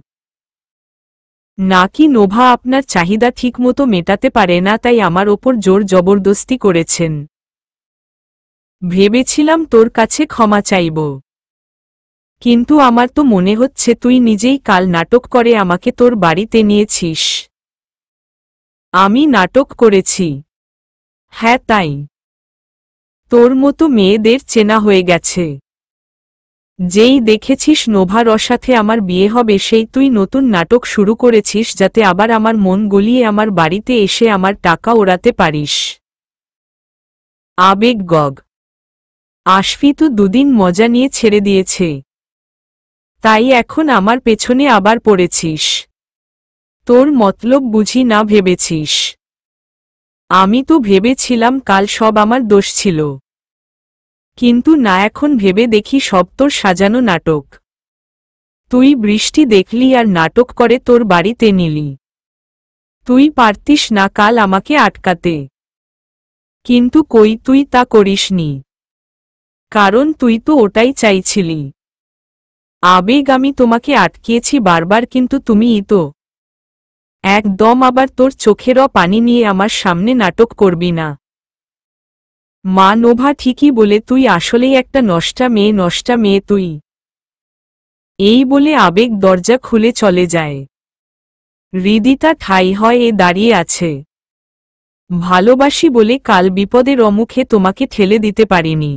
নাকি? নোভা আপনার চাহিদা ঠিকমতো মেটাতে পারে না, তাই আমার ওপর জোর জবরদস্তি করেছেন? ভেবেছিলাম তোর কাছে ক্ষমা চাইব, কিন্তু আমার তো মনে হচ্ছে তুই নিজেই কাল নাটক করে আমাকে তোর বাড়িতে নিয়েছিস। আমি নাটক করেছি? হ্যাঁ, তাই। তোর মতো মেয়েদের চেনা হয়ে গেছে। যেই দেখেছিস নোভার সাথে আমার বিয়ে হবে, সেই তুই নতুন নাটক শুরু করেছিস যাতে আবার আমার মন গলিয়ে আমার বাড়িতে এসে আমার টাকা ওড়াতে পারিস। আবেগ গগ। আশফি তো দুদিন মজা নিয়ে ছেড়ে দিয়েছে, তাই এখন আমার পেছনে আবার পড়েছিস। তোর মতলব বুঝি না ভেবেছিস? আমি তো ভেবেছিলাম কাল সব আমার দোষ ছিল, কিন্তু না, এখন ভেবে দেখি সব তোর সাজানো নাটক। তুই বৃষ্টি দেখলি আর নাটক করে তোর বাড়িতে নিলি। তুই পারতিস না কাল আমাকে আটকাতে, কিন্তু কই, তুই তা করিসনি, কারণ তুই তো ওটাই চাইছিলি। আবেগ আমি তোমাকে আটকিয়েছি বারবার, কিন্তু তুমিই তো একদম আবার তোর চোখের পানি নিয়ে আমার সামনে নাটক করবি না। মা, নোভা ঠিকই বলে, তুই আসলেই একটা নষ্টা মেয়ে, নষ্টা মেয়ে তুই। এই বলে আবেগ দরজা খুলে চলে যায়। হৃদিতা ঠাই হয় এ দাঁড়িয়ে আছে। ভালোবাসি বলে কাল বিপদের মুখে তোমাকে ঠেলে দিতে পারিনি।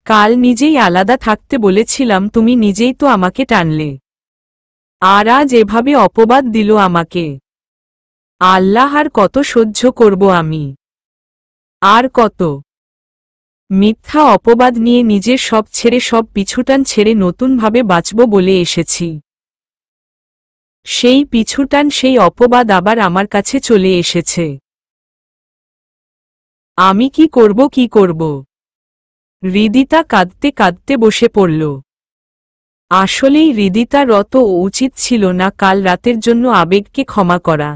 কাল নিজেই আলাদা থাকতে বলেছিলাম, তুমি নিজেই তো আমাকে টানলে, আর আজ এভাবে অপবাদ দিল আমাকে। আল্লাহ, আর কত সহ্য করব আমি? আর কত? মিথ্যা অপবাদ নিয়ে নিজের সব ছেড়ে, সব পিছুটান ছেড়ে নতুনভাবে বাঁচব বলে এসেছি। সেই পিছুটান, সেই অপবাদ আবার আমার কাছে চলে এসেছে। আমি কি করব, কি করব? হৃদিতা কাঁদতে কাঁদতে বসে পড়ল। আসলেই হৃদিতার অত উচিত ছিল না কাল রাতের জন্য আবেগকে ক্ষমা করা।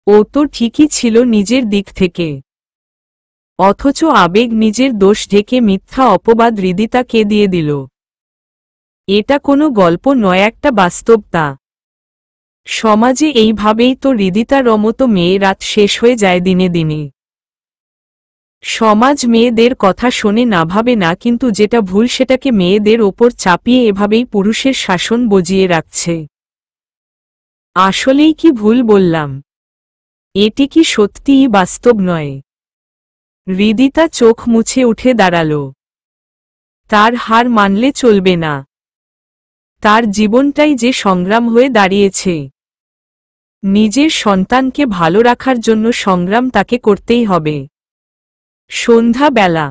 ও তো ঠিকই ছিল নিজের দিক থেকে, অথচ আবেগ নিজের দোষ ঢেকে মিথ্যা অপবাদ হৃদিতাকে দিয়ে দিল। এটা কোনো গল্প নয়, একটা বাস্তবতা। সমাজে এইভাবেই তো হৃদিতার মতো মেয়ে রাত শেষ হয়ে যায় দিনে দিনে। সমাজ মেয়েদের কথা শোনে না, ভাবে না, কিন্তু যেটা ভুল সেটাকে মেয়েদের ওপর চাপিয়ে এভাবেই পুরুষের শাসন বজিয়ে রাখছে। আসলেই কি ভুল বললাম? এটি কি সত্যিই বাস্তব নয়? হৃদিতা চোখ মুছে উঠে দাঁড়াল। তার হার মানলে চলবে না। তার জীবনটাই যে সংগ্রাম হয়ে দাঁড়িয়েছে। নিজের সন্তানকে ভালো রাখার জন্য সংগ্রাম তাকে করতেই হবে। সন্ধ্যা বেলা।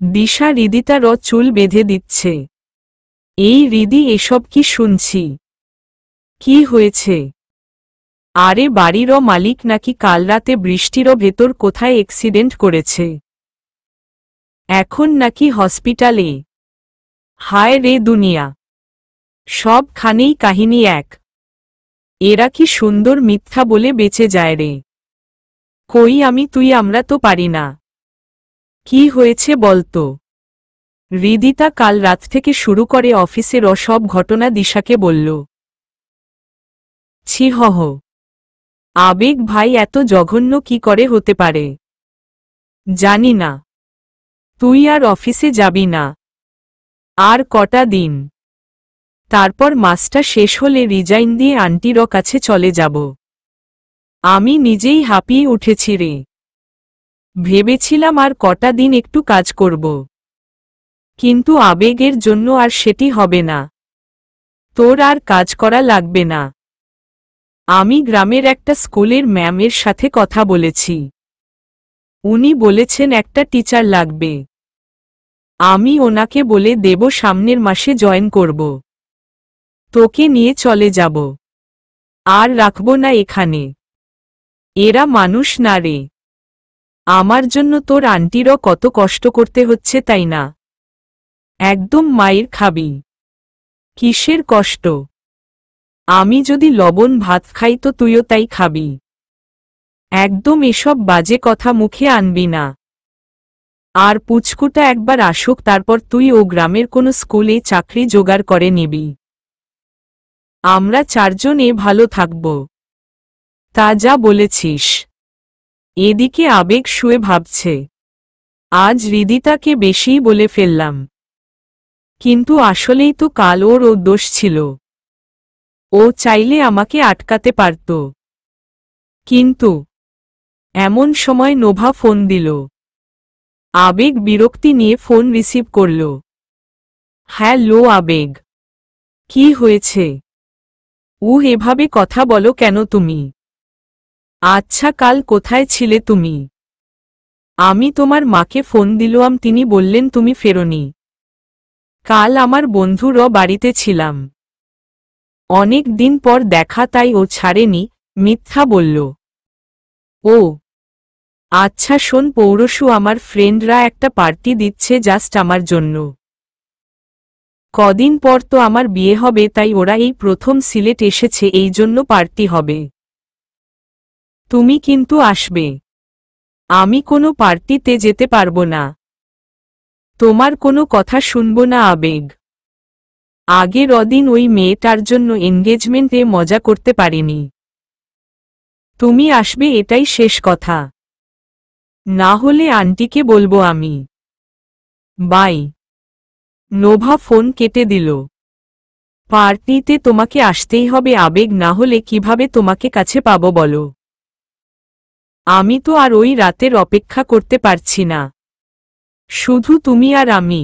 দিশা হৃদিতার চুল বেঁধে দিচ্ছে। এই রিদি, এসব কি শুনছি? কি হয়েছে? আরে বাড়িরও মালিক নাকি কাল রাতে বৃষ্টিরও ভেতর কোথায় অ্যাক্সিডেন্ট করেছে, এখন নাকি হসপিটালে। হায় রে দুনিয়া, সবখানেই কাহিনী এক। এরা কি সুন্দর মিথ্যা বলে বেঁচে যায় রে। কই আমি তুই আমরা তো পারি না। কি হয়েছে বলতো? হৃদিতা কাল রাত থেকে শুরু করে অফিসের সব ঘটনা দিশাকে বলল। ছি হহ, আবেগ ভাই এত জঘন্য কি করে হতে পারে? জানি না। তুই আর অফিসে যাবি না আর কটা দিন, তারপর মাসটা শেষ হলে রিজাইন দিয়ে আন্টির কাছে চলে যাব। আমি নিজেই হাঁপিয়ে উঠেছি রে। ভেবেছিলাম আর কটা দিন একটু কাজ করব, কিন্তু আবেগের জন্য আর সেটি হবে না। তোর আর কাজ করা লাগবে না। আমি গ্রামের একটা স্কুলের ম্যামের সাথে কথা বলেছি, উনি বলেছেন একটা টিচার লাগবে। আমি ওনাকে বলে দেব সামনের মাসে জয়েন করব। তোকে নিয়ে চলে যাব, আর রাখব না এখানে। এরা মানুষ না রে। আমার জন্য তোর আন্টিরও কত কষ্ট করতে হচ্ছে তাই না? একদম মায়ের খাবি। কিসের কষ্ট? আমি যদি লবণ ভাত খাই তো তুইও তাই খাবি। একদম এসব বাজে কথা মুখে আনবি না। আর পুচকুটা একবার আসুক, তারপর তুই ও গ্রামের কোনো স্কুলে চাকরি জোগাড় করে নিবি। আমরা চারজনে ভালো থাকব। তা যা বলেছিস। এদিকে আবেগ শুয়ে ভাবছে, আজ হৃদিতাকে বেশিই বলে ফেললাম। কিন্তু আসলেই তো কাল ওর দোষ ছিল। ও চাইলে আমাকে আটকাতে পারত। কিন্তু এমন সময় নোভা ফোন দিল। আবেগ বিরক্তি নিয়ে ফোন রিসিভ করল। হ্যালো আবেগ, কি হয়েছে? এভাবে কথা বলো কেন তুমি? আচ্ছা, কাল কোথায় ছিলে তুমি? আমি তোমার মাকে ফোন দিলাম, তিনি বললেন তুমি ফেরোনি। কাল আমার বন্ধুর বাড়িতে ছিলাম। অনেক দিন পর দেখা, তাই ও ছাড়েনি, মিথ্যা বলল। ও আচ্ছা শোন, পৌরশু আমার ফ্রেন্ডরা একটা পার্টি দিচ্ছে জাস্ট আমার জন্য। কদিন পর তো আমার বিয়ে হবে, তাই ওরা এই প্রথম সিলেট এসেছে, এই জন্য পার্টি হবে। তুমি কিন্তু আসবে। আমি কোনো পার্টিতে যেতে পারবো না। তোমার কোনো কথা শুনবো না আবেগ। আগের অদিন ওই মেয়েটার জন্য এনগেজমেন্টে মজা করতে পারিনি। তুমি আসবে, এটাই শেষ কথা। না হলে আন্টিকে বলবো আমি। বাই। নোভা ফোন কেটে দিল। পার্টিতে তোমাকে আসতেই হবে আবেগ, না হলে কিভাবে তোমাকে কাছে পাবো বলো? আমি তো আর ওই রাতের অপেক্ষা করতে পারছি না। শুধু তুমি আর আমি।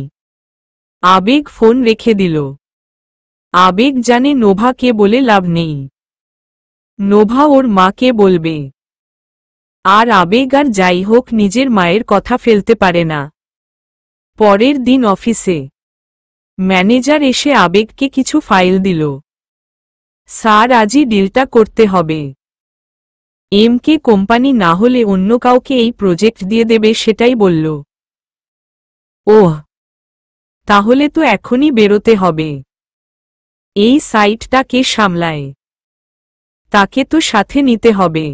আবেগ ফোন রেখে দিল। আবেগ জানে নোভাকে বলে লাভ নেই। নোভা ওর মাকে বলবে। আর আবেগ আর যাই হোক নিজের মায়ের কথা ফেলতে পারে না। পরের দিন অফিসে ম্যানেজার এসে আবেগকে কিছু ফাইল দিল। স্যার, আজই ডিলটা করতে হবে। এমকে কোম্পানি না হলে অন্য কাউকে এই প্রজেক্ট দিয়ে দেবে, সেটাই বলল। ওহ, তাহলে তো এখনই বেরোতে হবে। এই সাইটটা কে সামলায়? তাকে তো সাথে নিতে হবে।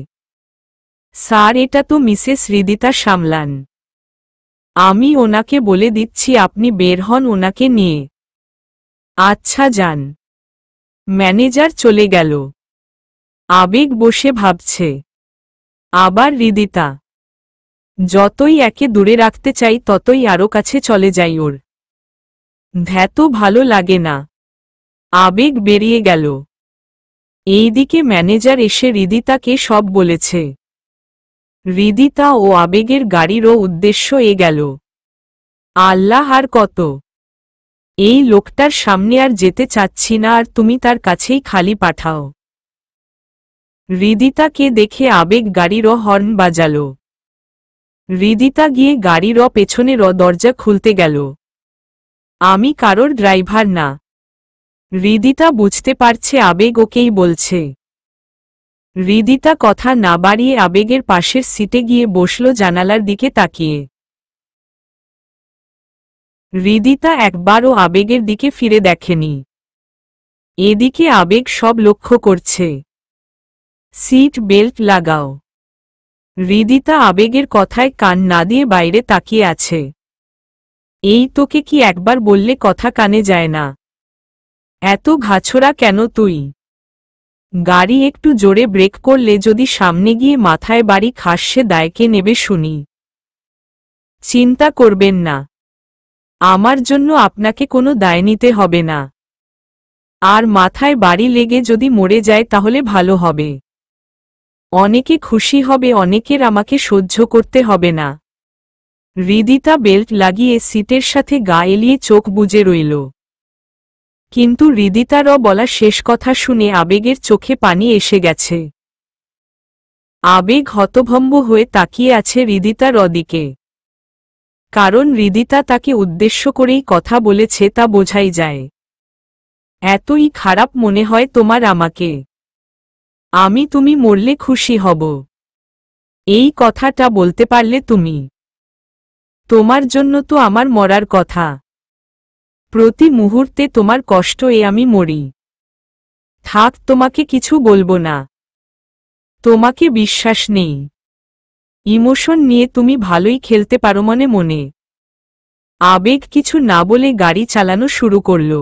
স্যার, এটা তো মিসেস হৃদিতা সামলান। আমি ওনাকে বলে দিচ্ছি, আপনি বের হন ওনাকে নিয়ে। আচ্ছা যান। ম্যানেজার চলে গেল। আবেগ বসে ভাবছে, আবার হৃদিতা। যতই একে দূরে রাখতে চাই ততই আরও কাছে চলে যাই ওর। ধ্যাত ভালো লাগে না। আবেগ বেরিয়ে গেল। এইদিকে ম্যানেজার এসে হৃদিতাকে সব বলেছে। হৃদিতা ও আবেগের গাড়িরও উদ্দেশ্য গেল। আল্লাহ, আর কত! এই লোকটার সামনে আর যেতে চাচ্ছি না, আর তুমি তার কাছেই খালি পাঠাও। হৃদিতাকে দেখে আবেগ গাড়িরও হর্ন বাজাল। হৃদিতা গিয়ে গাড়িরও পেছনের দরজা খুলতে গেল। আমি কারোর ড্রাইভার না। হৃদিতা বুঝতে পারছে আবেগ ওকেই বলছে। হৃদিতা কথা না বাড়িয়ে আবেগের পাশের সিটে গিয়ে বসল জানালার দিকে তাকিয়ে। হৃদিতা একবারও আবেগের দিকে ফিরে দেখেনি। এদিকে আবেগ সব লক্ষ্য করছে। সিট বেল্ট লাগাও। হৃদিতা আবেগের কথায় কান না দিয়ে বাইরে তাকিয়ে আছে। এই তোকে কি একবার বললে কথা কানে যায় না? এত ঘাছড়া কেন তুই? গাড়ি একটু জোরে ব্রেক করলে যদি সামনে গিয়ে মাথায় বাড়ি খাস সে দায় কে নেবে শুনি? চিন্তা করবেন না, আমার জন্য আপনাকে কোনো দায় নিতে হবে না। আর মাথায় বাড়ি লেগে যদি মরে যায় তাহলে ভালো হবে। অনেকে খুশি হবে, অনেকের আমাকে সহ্য করতে হবে না। হৃদিতা বেল্ট লাগিয়ে সিটের সাথে গা এলিয়ে চোখ বুজে রইল। কিন্তু হৃদিতার বলা শেষ কথা শুনে আবেগের চোখে পানি এসে গেছে। আবেগ হতভম্ব হয়ে তাকিয়ে আছে হৃদিতার দিকে। কারণ হৃদিতা তাকে উদ্দেশ্য করেই কথা বলেছে তা বোঝাই যায়। এতই খারাপ মনে হয় তোমার আমাকে? আমি তুমি মরলে খুশি হব। এই কথাটা বলতে পারলে তুমি? তোমার জন্য তো আমার মরার কথা। প্রতি মুহূর্তে তোমার কষ্ট আমি মরি। থাক, তোমাকে কিছু বলবো না। তোমাকে বিশ্বাস নেই। ইমোশন নিয়ে তুমি ভালোই খেলতে পারো মনে মনে। আবেগ কিছু না বলে গাড়ি চালানো শুরু করল।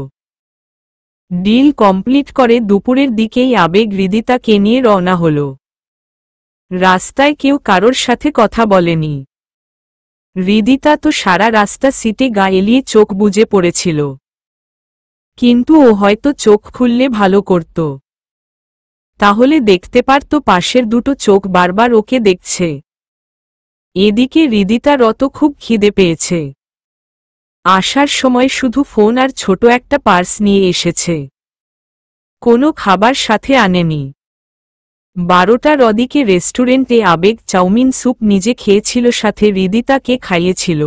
ডিল কমপ্লিট করে দুপুরের দিকেই আবেগ হৃদিতাকে নিয়ে রওনা হল। রাস্তায় কেউ কারোর সাথে কথা বলেনি। হৃদিতা তো সারা রাস্তা সিটে গা এলিয়ে চোখ বুজে পড়েছিল। কিন্তু ও হয়তো চোখ খুললে ভালো করত। তাহলে দেখতে পারত পাশের দুটো চোখ বারবার ওকে দেখছে। এদিকে হৃদিতার খুব খিদে পেয়েছে। আসার সময় শুধু ফোন আর ছোট একটা পার্স নিয়ে এসেছে। কোনো খাবার সাথে আনেনি। 12টার দিকে রেস্টুরেন্টে আবেগ চাউমিন স্যুপ নিজে খেয়েছিল, সাথে হৃদিতাকে খাইয়েছিল।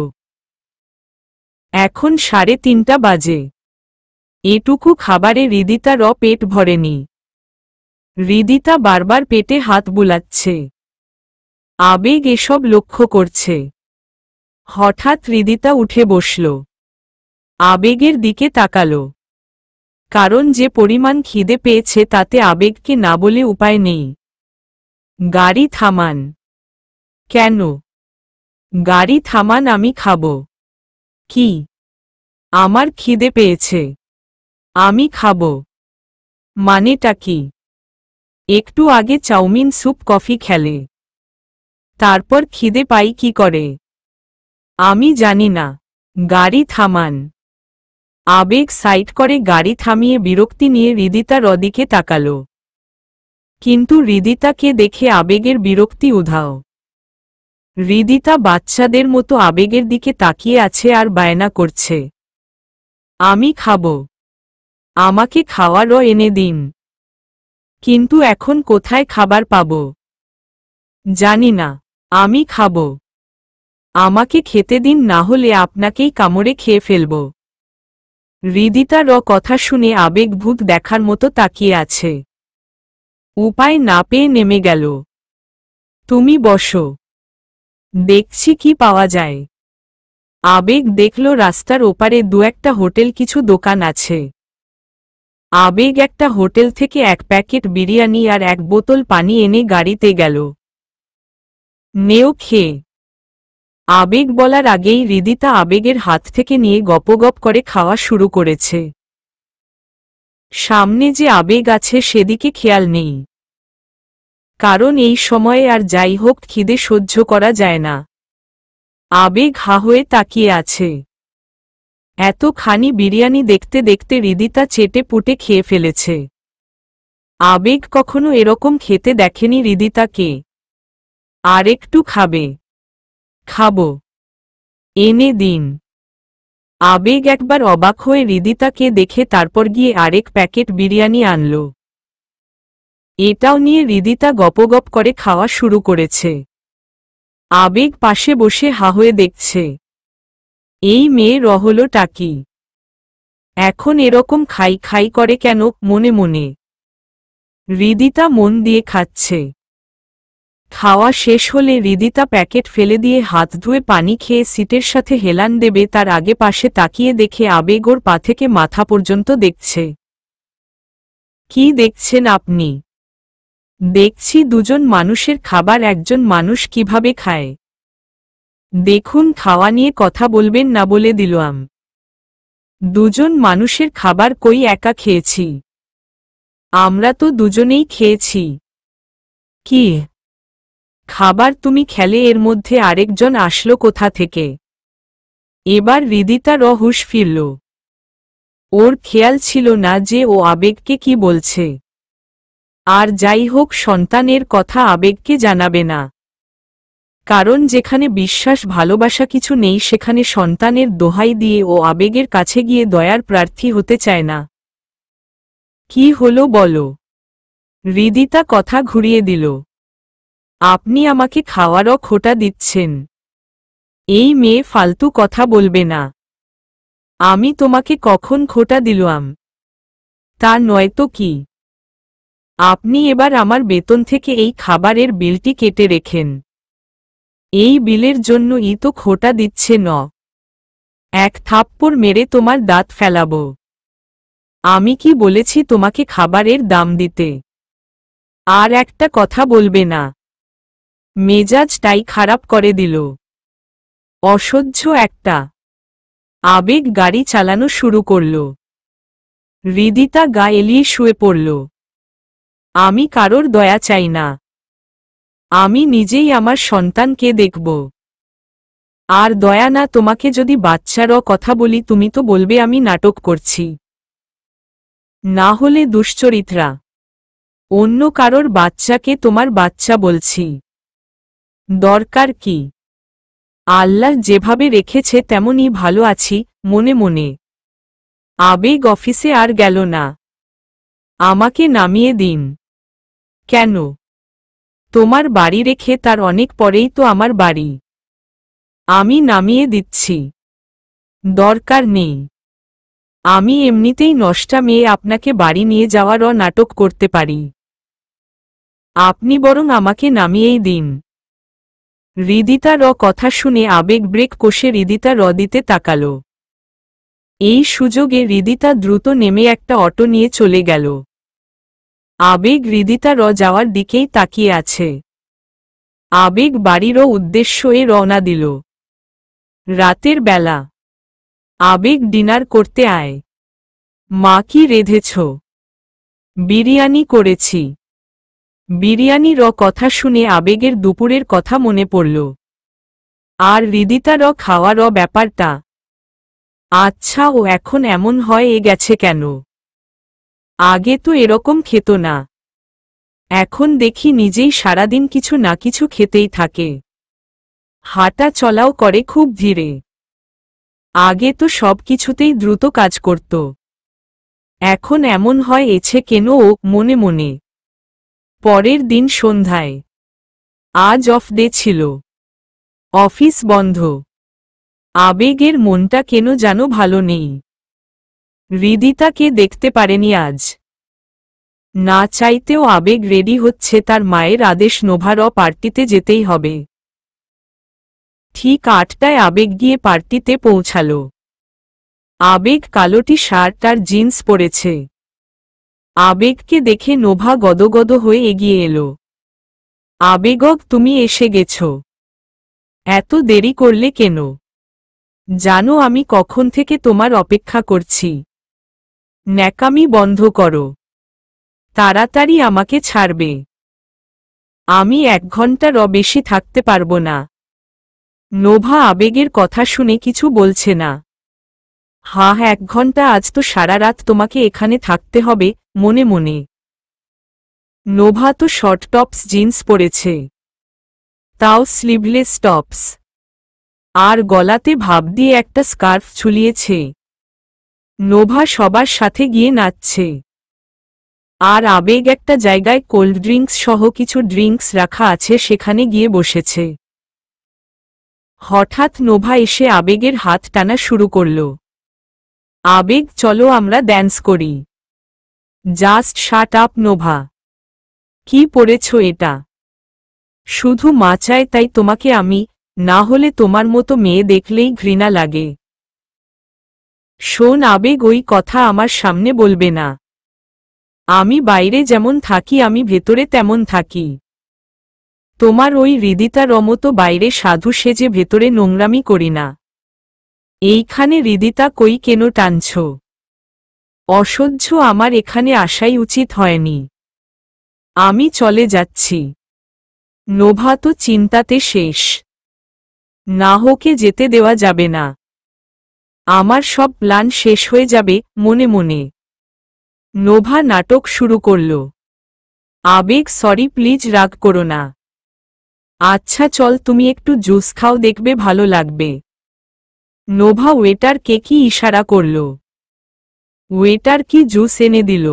এখন 3:30 বাজে। এটুকু খাবারে হৃদিতার পেট ভরেনি। হৃদিতা বারবার পেটে হাত বুলাচ্ছে। আবেগ এসব লক্ষ্য করছে। হঠাৎ হৃদিতা উঠে বসল। আবেগের দিকে তাকালো। কারণ যে পরিমাণ খিদে পেয়েছে তাতে আবেগকে না বলে উপায় নেই। গাড়ি থামান। কেন? গাড়ি থামান, আমি খাবো। কি? আমার খিদে পেয়েছে, আমি খাবো। মানেটা কি? একটু আগে চাউমিন স্যুপ কফি খেলে, তারপর খিদে পাই কি করে? আমি জানি না। গাড়ি থামান। আবেগ সাইড করে গাড়ি থামিয়ে বিরক্তি নিয়ে হৃদিতার দিকে তাকালো। কিন্তু হৃদিতাকে দেখে আবেগের বিরক্তি উধাও। হৃদিতা বাচ্চাদের মতো আবেগের দিকে তাকিয়ে আছে আর বায়না করছে, আমি খাবো, আমাকে খাওয়ারও এনে দিন। কিন্তু এখন কোথায় খাবার পাবো? জানি না। আমি খাবো, আমাকে খেতে দিন, না হলে আপনাকেই কামড়ে খেয়ে ফেলব। হৃদিতার কথা শুনে আবেগ ভূত দেখার মতো তাকিয়ে আছে। উপায় না পেয়ে নেমে গেল। তুমি বসো, দেখছি কি পাওয়া যায়। আবেগ দেখল রাস্তার ওপারে দু একটা হোটেল, কিছু দোকান আছে। আবেগ একটা হোটেল থেকে 1 প্যাকেট বিরিয়ানি আর 1 বোতল পানি এনে গাড়িতে গেল। নেও খেয়ে। আবেগ বলার আগেই হৃদিতা আবেগের হাত থেকে নিয়ে গপগপ করে খাওয়া শুরু করেছে। সামনে যে আবেগ আছে সেদিকে খেয়াল নেই। কারণ এই সময়ে আর যাই হোক খিদে সহ্য করা যায় না। আবেগ হা হয়ে তাকিয়ে আছে। এতখানি বিরিয়ানি দেখতে দেখতে হৃদিতা চেটে পুটে খেয়ে ফেলেছে। আবেগ কখনো এরকম খেতে দেখেনি হৃদিতাকে। আর একটু খাবে? খাবো, এনে দিন। আবেগ একবার অবাক হয়ে হৃদিতাকে দেখে তারপর গিয়ে আরেক প্যাকেট বিরিয়ানি আনল। এটাও নিয়ে হৃদিতা গপগপ করে খাওয়া শুরু করেছে। আবেগ পাশে বসে হা হয়ে দেখছে। এই মেয়ে হলোটা কি? এখন এরকম খাই খাই করে কেন মনে মনে? হৃদিতা মন দিয়ে খাচ্ছে। খাওয়া শেষ হলে হৃদিতা প্যাকেট ফেলে দিয়ে হাত ধুয়ে পানি খেয়ে সিটের সাথে হেলান দেবে তার আগে পাশে তাকিয়ে দেখে আবেগ ওর পা থেকে মাথা পর্যন্ত দেখছে। কি দেখছেন আপনি? দেখছি দুজন মানুষের খাবার একজন মানুষ কিভাবে খায়। দেখুন, খাওয়া নিয়ে কথা বলবেন না বলে দিলাম। দুজন মানুষের খাবার কই একা খেয়েছি? আমরা তো দুজনেই খেয়েছি। কি খাবার তুমি খেলে এর মধ্যে আরেকজন আসলো কোথা থেকে? এবার হৃদিতার হুঁশ ফিরল। ওর খেয়াল ছিল না যে ও আবেগকে কি বলছে। আর যাই হোক, সন্তানের কথা আবেগকে জানাবে না। কারণ যেখানে বিশ্বাস ভালোবাসা কিছু নেই সেখানে সন্তানের দোহাই দিয়ে ও আবেগের কাছে গিয়ে দয়ার প্রার্থী হতে চায় না। কি হলো বলো? হৃদিতা কথা ঘুরিয়ে দিল। আপনি আমাকে খাওয়ারও খোটা দিচ্ছেন। এই মেয়ে ফালতু কথা বলবে না। আমি তোমাকে কখন খোটা দিলাম? তা নয়তো কি? আপনি এবার আমার বেতন থেকে এই খাবারের বিলটি কেটে রেখেন। এই বিলের জন্যই তো খোটা দিচ্ছে ন। এক থাপ্পড় মেরে তোমার দাঁত ফেলাবো। আমি কি বলেছি তোমাকে খাবারের দাম দিতে? আর একটা কথা বলবে না। মেজাজটাই খারাপ করে দিল। অসহ্য একটা। আবেগ গাড়ি চালানো শুরু করল। হৃদিতা গা এলিয়ে শুয়ে পড়ল। আমি কারোর দয়া চাই না। আমি নিজেই আমার সন্তানকে দেখব। আর দয়া না, তোমাকে যদি বাচ্চারও কথা বলি তুমি তো বলবে আমি নাটক করছি। না হলে দুশ্চরিত্রা। অন্য কারোর বাচ্চাকে তোমার বাচ্চা বলছি। দরকার কি? আল্লাহ যেভাবে রেখেছে তেমনই ভালো আছি মনে মনে। আবেগ অফিসে আর গেল না। আমাকে নামিয়ে দিন। কেন? তোমার বাড়ি রেখে তার অনেক পরেই তো আমার বাড়ি। আমি নামিয়ে দিচ্ছি। দরকার নেই। আমি এমনিতেই নষ্টা মেয়ে, আপনাকে বাড়ি নিয়ে যাওয়ারও নাটক করতে পারি। আপনি বরং আমাকে নামিয়েই দিন। হৃদিতার কথা শুনে আবেগ ব্রেক কষে হৃদিতার দিতে তাকাল। এই সুযোগে হৃদিতা দ্রুত নেমে একটা অটো নিয়ে চলে গেল। আবেগ হৃদিতার যাওয়ার দিকেই তাকিয়ে আছে। আবেগ বাড়িরও উদ্দেশ্যে রওনা দিল। রাতের বেলা। আবেগ ডিনার করতে আয়। মা কি রেঁধেছ? বিরিয়ানি করেছি। বিরিয়ানির কথা শুনে আবেগের দুপুরের কথা মনে পড়ল। আর হৃদিতার খাওয়ার ব্যাপারটা। আচ্ছা, ও এখন এমন হয়ে গেছে কেন? আগে তো এরকম খেত না। এখন দেখি নিজেই সারাদিন কিছু না কিছু খেতেই থাকে। হাঁটা চলাও করে খুব ধীরে। আগে তো সব কিছুতেই দ্রুত কাজ করত। এখন এমন হয়েছে কেন ও মনে মনে। পরের দিন সন্ধ্যায়। আজ অফ ডে ছিল। অফিস বন্ধ। আবেগের মনটা কেন যেন ভালো নেই। হৃদিতাকে দেখতে পারেনি আজ। না চাইতেও আবেগ রেডি হচ্ছে, তার মায়ের আদেশ নোভার পার্টিতে যেতেই হবে। ঠিক 8টায় আবেগ গিয়ে পার্টিতে পৌঁছাল। আবেগ কালোটি শার্ট আর জিন্স পরেছে। আবেগকে দেখে নোভা গদগদ হয়ে এগিয়ে এলো। আবেগক, তুমি এসে গেছ। এত দেরি করলে কেন? জানো আমি কখন থেকে তোমার অপেক্ষা করছি। ন্যাকামি বন্ধ করো। তাড়াতাড়ি আমাকে ছাড়বে। আমি 1 ঘন্টার বেশি থাকতে পারবো না। নোভা আবেগের কথা শুনে কিছু বলছে না। হ্যাঁ, 1 ঘন্টা। আজ তো সারা রাত তোমাকে এখানে থাকতে হবে মনে মনে। নোভা তো শর্ট টপস জিন্স পরেছে, তাও স্লিভলেস টপস। আর গলাতে ভাব দিয়ে একটা স্কার্ফ ঝুলিয়েছে। নোভা সবার সাথে গিয়ে নাচছে। আর আবেগ একটা জায়গায় কোল্ড ড্রিঙ্কস সহ কিছু ড্রিঙ্কস রাখা আছে সেখানে গিয়ে বসেছে। হঠাৎ নোভা এসে আবেগের হাত টানা শুরু করল। আবেগ চলো আমরা ড্যান্স করি। Just shut up Nova. কি পরেছ এটা? শুধু মা চায় তাই তোমাকে আমি, না হলে তোমার মতো মেয়ে দেখলেই ঘৃণা লাগে। শোন আবেগ, ওই কথা আমার সামনে বলবে না। আমি বাইরে যেমন থাকি আমি ভেতরে তেমন থাকি। তোমার ওই হৃদিতার মতো বাইরে সাধু সেজে ভেতরে নোংরামি করি না। এইখানে হৃদিতা কই কেন টানছ? অসহ্য, আমার এখানে আসাই উচিত হয়নি। আমি চলে যাচ্ছি। নোভা তো চিন্তাতে শেষ। নাহকে যেতে দেওয়া যাবে না। আমার সব প্ল্যান শেষ হয়ে যাবে মনে মনে। নোভা নাটক শুরু করল। আবেগ সরি প্লিজ, রাগ করো না। আচ্ছা চল তুমি একটু জুস খাও, দেখবে ভালো লাগবে। নোভা ওয়েটারকে কি ইশারা করল। ওয়েটার কি জুস এনে দিল।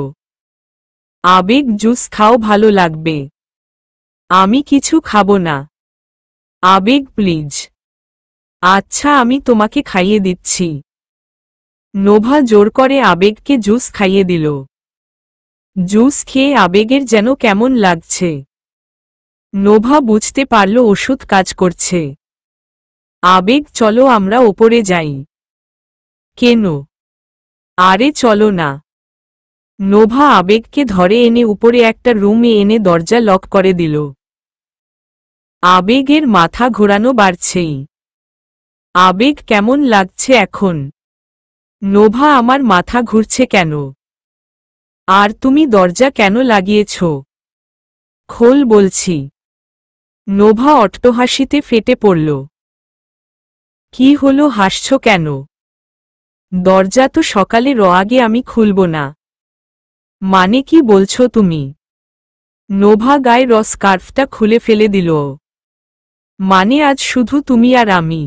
আবেগ জুস খাও, ভালো লাগবে। আমি কিছু খাবো না। আবেগ প্লিজ। আচ্ছা আমি তোমাকে খাইয়ে দিচ্ছি। নোভা জোর করে আবেগকে জুস খাইয়ে দিল। জুস খেয়ে আবেগের যেন কেমন লাগছে। নোভা বুঝতে পারল ওষুধ কাজ করছে। আবেগ চলো আমরা ওপরে যাই। কেন? আরে চলো না। নোভা আবেগকে ধরে এনে উপরে একটা রুমে এনে দরজা লক করে দিল। আবেগের মাথা ঘোরানো বাড়ছেই। আবেগ কেমন লাগছে এখন? নোভা আমার মাথা ঘুরছে কেন? আর তুমি দরজা কেন লাগিয়েছ? খোল বলছি। নোভা অট্টহাসিতে ফেটে পড়ল। কি হলো, হাসছ কেন? দরজা তো সকালে আগে আমি খুলব না। মানে কি বলছো তুমি? নোভা গায়ে স্কার্ফটা খুলে ফেলে দিল। মানে আজ শুধু তুমি আর আমি।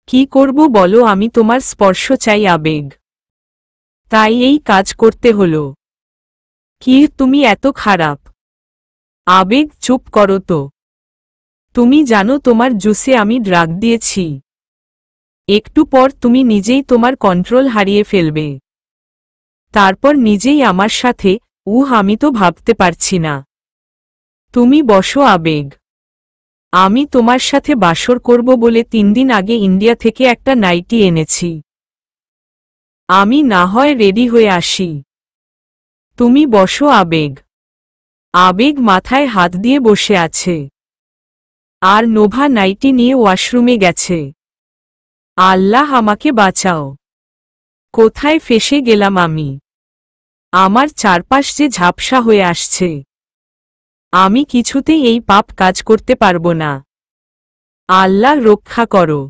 কি করব বলো, আমি তোমার স্পর্শ চাই আবেগ। তাই এই কাজ করতে হলো। কি তুমি এত খারাপ? আবেগ চুপ করো তো। তুমি জানো তোমার জুসে আমি ড্রাগ দিয়েছি। একটু পর তুমি নিজেই তোমার কন্ট্রোল হারিয়ে ফেলবে। তারপর নিজেই আমার সাথে, আমি তো ভাবতে পারছি না। তুমি বসো আবেগ। আমি তোমার সাথে বাসর করব বলে 3 দিন আগে ইন্ডিয়া থেকে একটা নাইটি এনেছি। আমি না হয় রেডি হয়ে আসি। তুমি বসো আবেগ। আবেগ মাথায় হাত দিয়ে বসে আছে। আর নোভা নাইটি নিয়ে ওয়াশরুমে গেছে। আল্লাহ আমাকে বাঁচাও। কোথায় ফেসে গেলাম আমি? আমার চারপাশ যে ঝাপসা হয়ে আসছে। আমি কিছুতেই এই পাপ কাজ করতে পারবো না। আল্লাহ রক্ষা করো।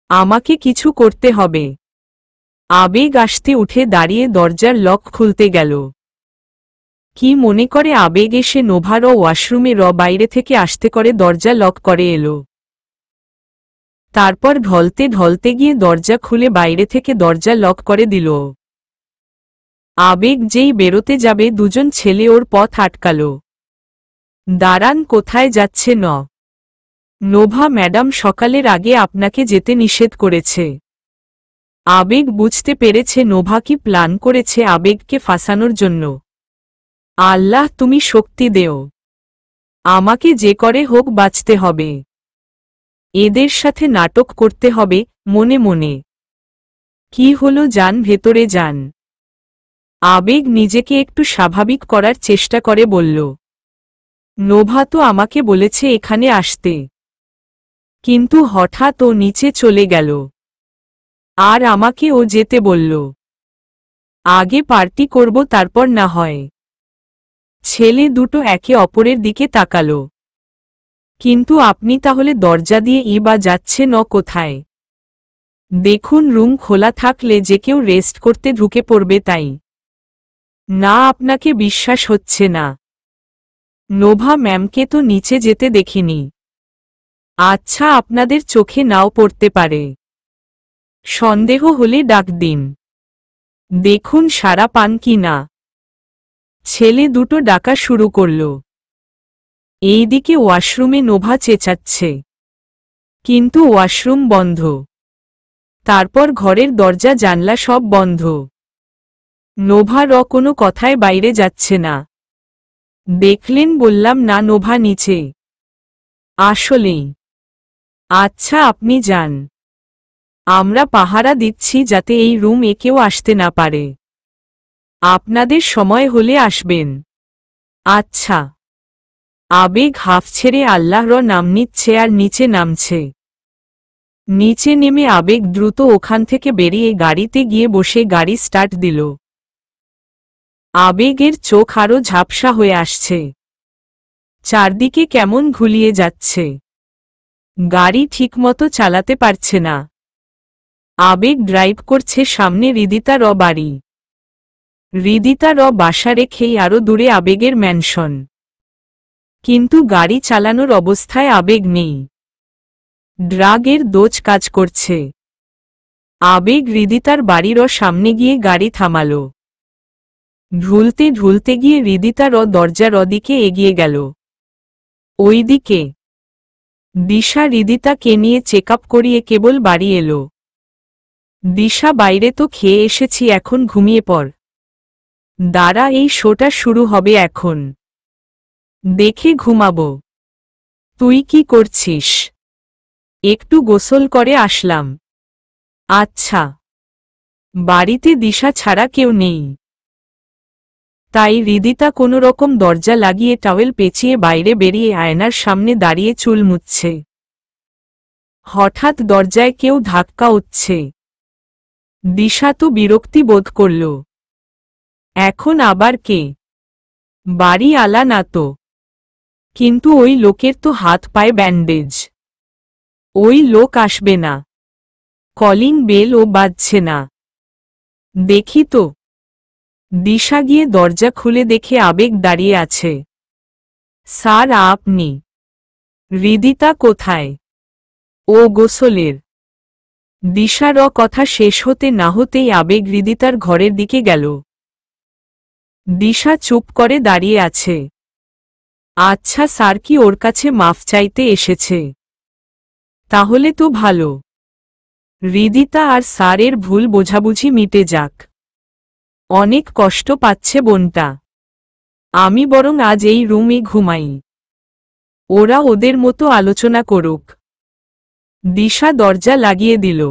আমাকে কিছু করতে হবে। আবেগ আসতে উঠে দাঁড়িয়ে দরজার লক খুলতে গেল। কি মনে করে আবেগ এসে নোভার ওয়াশরুমে বাইরে থেকে আসতে করে দরজা লক করে এলো। তারপর ঢলতে ঢলতে গিয়ে দরজা খুলে বাইরে থেকে দরজা লক করে দিল। আবেগ যেই বেরোতে যাবে দুজন ছেলে ওর পথ আটকাল। দাঁড়ান, কোথায় যাচ্ছে? নোভা ম্যাডাম সকালের আগে আপনাকে যেতে নিষেধ করেছে। আবেগ বুঝতে পেরেছে নোভা কি প্ল্যান করেছে আবেগকে ফাঁসানোর জন্য। আল্লাহ তুমি শক্তি দেও। আমাকে যে করে হোক বাঁচতে হবে। এদের সাথে নাটক করতে হবে মনে মনে। কি হলো, যান ভেতরে যান। আবেগ নিজেকে একটু স্বাভাবিক করার চেষ্টা করে বলল, নোভা তো আমাকে বলেছে এখানে আসতে। কিন্তু হঠাৎ ও নিচে চলে গেল। আর আমাকে ও যেতে বলল। আগে পার্টি করব তারপর না হয়। ছেলে দুটো একে অপরের দিকে তাকাল। কিন্তু আপনি তাহলে দরজা দিয়ে বা যাচ্ছে কোথায়? দেখুন রুম খোলা থাকলে যে কেউ রেস্ট করতে ঢুকে পড়বে তাই। না, আপনাকে বিশ্বাস হচ্ছে না। নোভা ম্যামকে তো নিচে যেতে দেখিনি। আচ্ছা, আপনাদের চোখে নাও পড়তে পারে। সন্দেহ হলে ডাক দিন। দেখুন সারা পান কি না। ছেলে দুটো ডাকা শুরু করল। এইদিকে ওয়াশরুমে নোভা চেঁচাচ্ছে। কিন্তু ওয়াশরুম বন্ধ। তারপর ঘরের দরজা জানলা সব বন্ধ। নোভা কোনো কথায় বাইরে যাচ্ছে না। দেখলেন বললাম না নোভা নিচে। আসলেই? আচ্ছা আপনি যান, আমরা পাহারা দিচ্ছি যাতে এই রুমে কেউ আসতে না পারে। আপনাদের সময় হলে আসবেন। আচ্ছা। আবেগ হাঁফ ছেড়ে আল্লাহর নাম নিচ্ছে আর নিচে নামছে। নিচে নেমে আবেগ দ্রুত ওখান থেকে বেরিয়ে গাড়িতে গিয়ে বসে গাড়ি স্টার্ট দিল। আবেগের চোখ আরো ঝাপসা হয়ে আসছে, চারদিকে কেমন ঘুলিয়ে যাচ্ছে, গাড়ি ঠিকমতো চালাতে পারছে না। আবেগ ড্রাইভ করছে, সামনে হৃদিতার বাড়ি। হৃদিতার বাসা রেখেই আরো দূরে আবেগের ম্যানশন। কিন্তু গাড়ি চালানোর অবস্থায় আবেগ নেই, ড্রাগের দোজ কাজ করছে। আবেগ হৃদিতার বাড়ির সামনে গিয়ে গাড়ি থামালো। ঢুলতে ঢুলতে গিয়ে হৃদিতার দরজার দিকে এগিয়ে গেল। ওইদিকে দিশা হৃদিতাকে নিয়ে চেক আপ করিয়ে কেবল বাড়ি এলো। দিশা বাইরে তো খেয়ে এসেছি, এখন ঘুমিয়ে পড়। দাঁড়া, এই শোটা শুরু হবে এখন, দেখে ঘুমাবো। তুই কি করছিস? একটু গোসল করে আসলাম। আচ্ছা। বাড়িতে দিশা ছাড়া কেউ নেই, তাই হৃদিতা কোনো রকম দরজা লাগিয়ে টাওয়েল পেঁচিয়ে বাইরে বেরিয়ে আয়নার সামনে দাঁড়িয়ে চুল মুছছে। হঠাৎ দরজায় কেউ ধাক্কা উঠছে। দিশা তো বিরক্তি বোধ করল। এখন আবার কে? বাড়ি আলা না তো? কিন্তু ওই লোকের তো হাত পায়ে ব্যান্ডেজ, ওই লোক আসবে না। কলিং বেলও বাজছে না। দেখি তো। দিশা গিয়ে দরজা খুলে দেখে আবেগ দাঁড়িয়ে আছে। স্যার আপনি? হৃদিতা কোথায়? ও গোসলের। দিশার কথা শেষ হতে না হতেই আবেগ হৃদিতার ঘরের দিকে গেল। দিশা চুপ করে দাঁড়িয়ে আছে। আচ্ছা, স্যার কি ওর কাছে মাফ চাইতে এসেছে? তাহলে তো ভালো। হৃদিতা আর স্যারের ভুল বোঝাবুঝি মিটে যাক। অনেক কষ্ট পাচ্ছে বোনটা। আমি বরং আজ এই রুমে ঘুমাই, ওরা ওদের মতো আলোচনা করুক। দিশা দরজা লাগিয়ে দিল।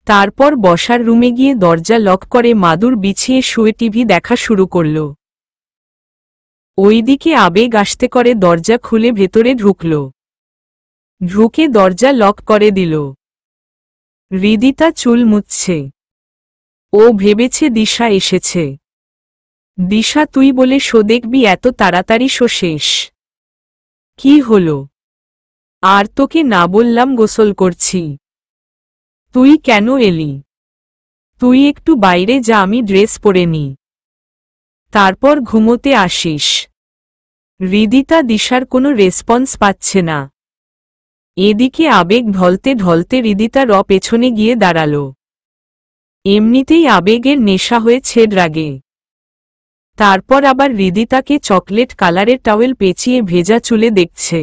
তারপর বসার রুমে গিয়ে দরজা লক করে মাদুর বিছিয়ে শুয়ে টিভি দেখা শুরু করল। ওইদিকে আবেগ আসতে করে দরজা খুলে ভেতরে ঢুকল। ঢুকে দরজা লক করে দিল। হৃদিতা চুল মুছছে। ও ভেবেছে দিশা এসেছে। দিশা তুই বলে শো দেখবি, এত তাড়াতাড়ি শো শেষ? কি হলো? আর তোকে না বললাম গোসল করছি? তুই কেন এলি? তুই একটু বাইরে যা, আমি ড্রেস পরে নি, তারপর ঘুমোতে আসিস। হৃদিতা দিশার কোনো রেসপন্স পাচ্ছে না। এদিকে আবেগ ঢলতে ঢলতে হৃদিতার পেছনে গিয়ে দাঁড়াল। এমনিতেই আবেগের নেশা হয়েছে রাগে। তারপর আবার হৃদিতাকে চকলেট কালারের টাওয়েল পেঁচিয়ে ভেজা চুলে দেখছে।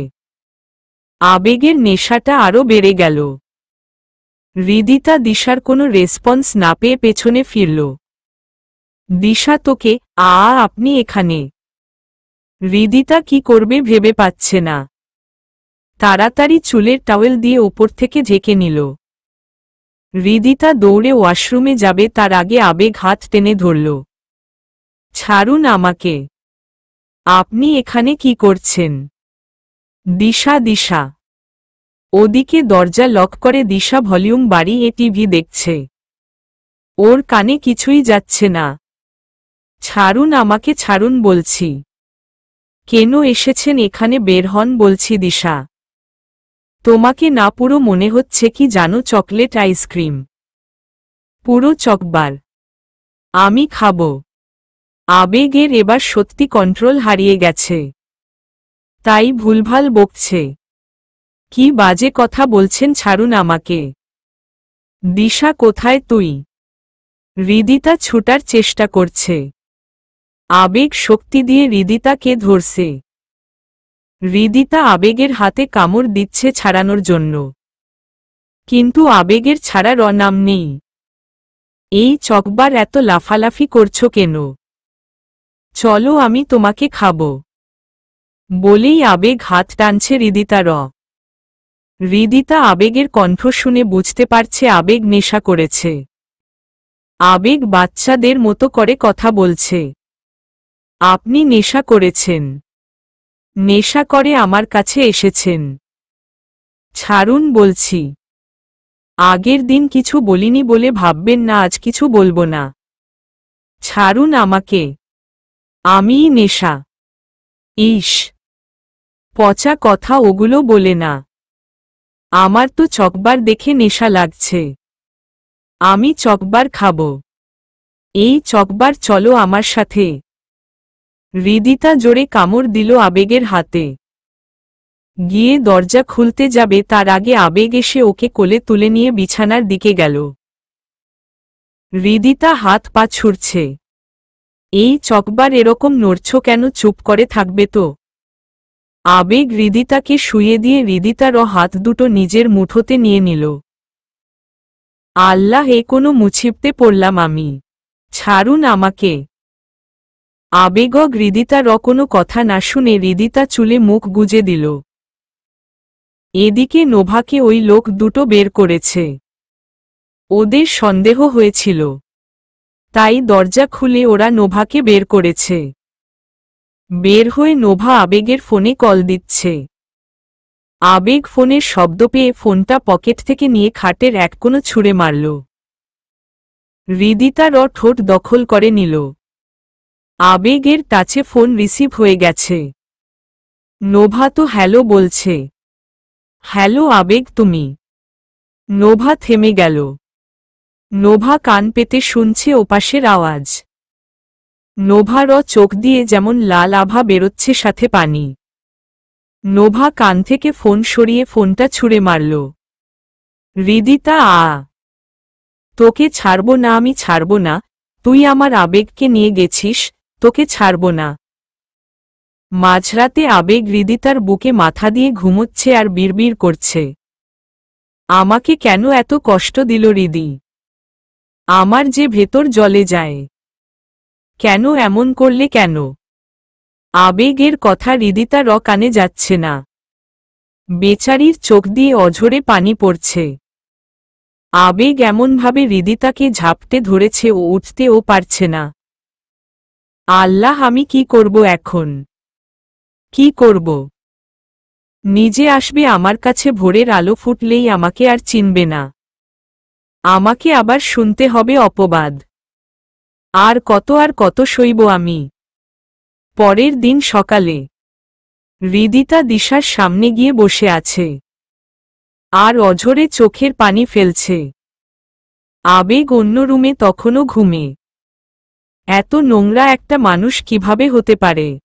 আবেগের নেশাটা আরও বেড়ে গেল। হৃদিতা দিশার কোনো রেসপন্স না পেয়ে পেছনে ফিরল। দিশা তোকে, আপনি এখানে? হৃদিতা কি করবে ভেবে পাচ্ছে না। তাড়াতাড়ি চুলের টাওয়েল দিয়ে ওপর থেকে ঢেকে নিল। হৃদিতা দৌড়ে ওয়াশরুমে যাবে, তার আগে আবেগ হাত টেনে ধরল। ছাড়ুন আমাকে। আপনি এখানে কি করছেন? দিশা দিশা। ওদিকে দরজা লক করে দিশা ভলিউম বাড়িয়ে টিভি দেখছে। ওর কানে কিছুই যাচ্ছে না। ছাড়ুন আমাকে, ছাড়ুন বলছি। কেন এসেছেন এখানে? বের হন বলছি। দিশা, তোমাকে না পুরো মনে হচ্ছে কি জানো, চকলেট আইসক্রিম, পুরো চকবার। আমি খাবো। আবেগের এবার সত্যি কন্ট্রোল হারিয়ে গেছে, তাই ভুলভাল বকছে। কি বাজে কথা বলছেন, ছাড়ুন আমাকে। দিশা কোথায় তুই? হৃদিতা ছুটার চেষ্টা করছে। আবেগ শক্তি দিয়ে হৃদিতাকে ধরছে। হৃদিতা আবেগের হাতে কামড় দিচ্ছে ছাড়ানোর জন্য। কিন্তু আবেগের ছাড়া নাম নেই। এই চকবার এত লাফালাফি করছো কেন? চলো আমি তোমাকে খাবো। বলেই আবেগ হাত টানছে হৃদিতার। হৃদিতা আবেগের কণ্ঠ শুনে বুঝতে পারছে আবেগ নেশা করেছে। আবেগ বাচ্চাদের মতো করে কথা বলছে। আপনি নেশা করেছেন। নেশা করে আমার কাছে এসেছেন। ছাড়ুন বলছি। আগের দিন কিছু বলিনি বলে ভাববেন না আজ কিছু বলবো না। ছাড়ুন আমাকে। আমিই নেশা। ইস, পচা কথা ওগুলো বলে না। আমার তো চকবার দেখে নেশা লাগছে। আমি চকবার খাবো। এই চকবার চলো আমার সাথে। হৃদিতা জোরে কামড় দিল আবেগের হাতে। গিয়ে দরজা খুলতে যাবে তার আগে আবেগ এসে ওকে কোলে তুলে নিয়ে বিছানার দিকে গেল। হৃদিতা হাত পা ছুড়ছে। এই চকবার এরকম নড়ছ কেন? চুপ করে থাকবে তো। আবেগ হৃদিতাকে শুইয়ে দিয়ে হৃদিতার হাত দুটো নিজের মুঠোতে নিয়ে নিল। আল্লাহ, এ কোনো মুছিবতে পড়লাম আমি। ছাড়ুন আমাকে। আবেগ হৃদিতার কোনো কথা না শুনে হৃদিতা চুলে মুখ গুজে দিল। এদিকে নোভাকে ওই লোক দুটো বের করেছে। ওদের সন্দেহ হয়েছিল, তাই দরজা খুলে ওরা নোভাকে বের করেছে। বের হয়ে নোভা আবেগের ফোনে কল দিচ্ছে। আবেগ ফোনের শব্দ পেয়ে ফোনটা পকেট থেকে নিয়ে খাটের এক কোণে ছুঁড়ে মারল। হৃদিতার ঠোঁট দখল করে নিল। আবেগের টাচে ফোন রিসিভ হয়ে গেছে। নোভা তো হ্যালো বলছে। হ্যালো আবেগ, তুমি? নোভা থেমে গেল। নোভা কান পেতে শুনছে ওপাশের আওয়াজ। নোভার চোখ দিয়ে যেমন লাল আভা বেরোচ্ছে, সাথে পানি। নোভা কান থেকে ফোন সরিয়ে ফোনটা ছুঁড়ে মারল। হৃদিতা, তোকে ছাড়ব না, আমি ছাড়ব না। তুই আমার আবেগকে নিয়ে গেছিস, তোকে ছাড়ব না। মাঝরাতে আবেগ হৃদিতার বুকে মাথা দিয়ে ঘুমোচ্ছে আর বিড়বিড় করছে। আমাকে কেন এত কষ্ট দিল হৃদি? আমার যে ভেতর জ্বলে যায়। কেন এমন করলে কেন? আবেগের কথা হৃদিতার কানে যাচ্ছে না। বেচারির চোখ দিয়ে অঝরে পানি পড়ছে। আবেগ এমনভাবে হৃদিতাকে ঝাপটে ধরেছে ও উঠতেও পারছে না। আল্লাহ, আমি কি করব এখন? কি করব? নিজে আসবে আমার কাছে, ভোরের আলো ফুটলেই আমাকে আর চিনবে না। আমাকে আবার শুনতে হবে অপবাদ। আর কত সইব আমি? পরের দিন সকালে হৃদিতা দিশার সামনে গিয়ে বসে আছে আর অঝরে চোখের পানি ফেলছে। আবেগ অন্য রুমে তখনও ঘুমে। এত নোংরা একটা মানুষ কিভাবে হতে পারে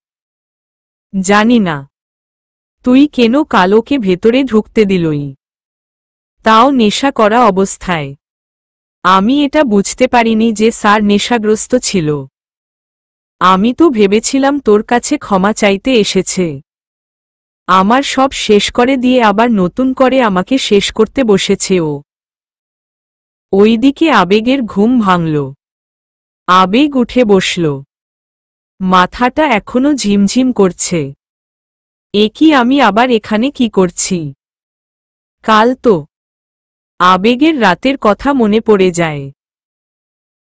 জানি না। তুই কেন কালোকে ভেতরে ঢুকতে দিলই? তাও নেশা করা অবস্থায়। আমি এটা বুঝতে পারিনি যে স্যার নেশাগ্রস্ত ছিল। আমি তো ভেবেছিলাম তোর কাছে ক্ষমা চাইতে এসেছে। আমার সব শেষ করে দিয়ে আবার নতুন করে আমাকে শেষ করতে বসেছে ও। ওইদিকে আবেগের ঘুম ভাঙল। আবেগ উঠে বসল। মাথাটা এখনো ঝিমঝিম করছে। এ কি, আমি আবার এখানে কি করছি? কাল তো। আবেগের রাতের কথা মনে পড়ে যায়।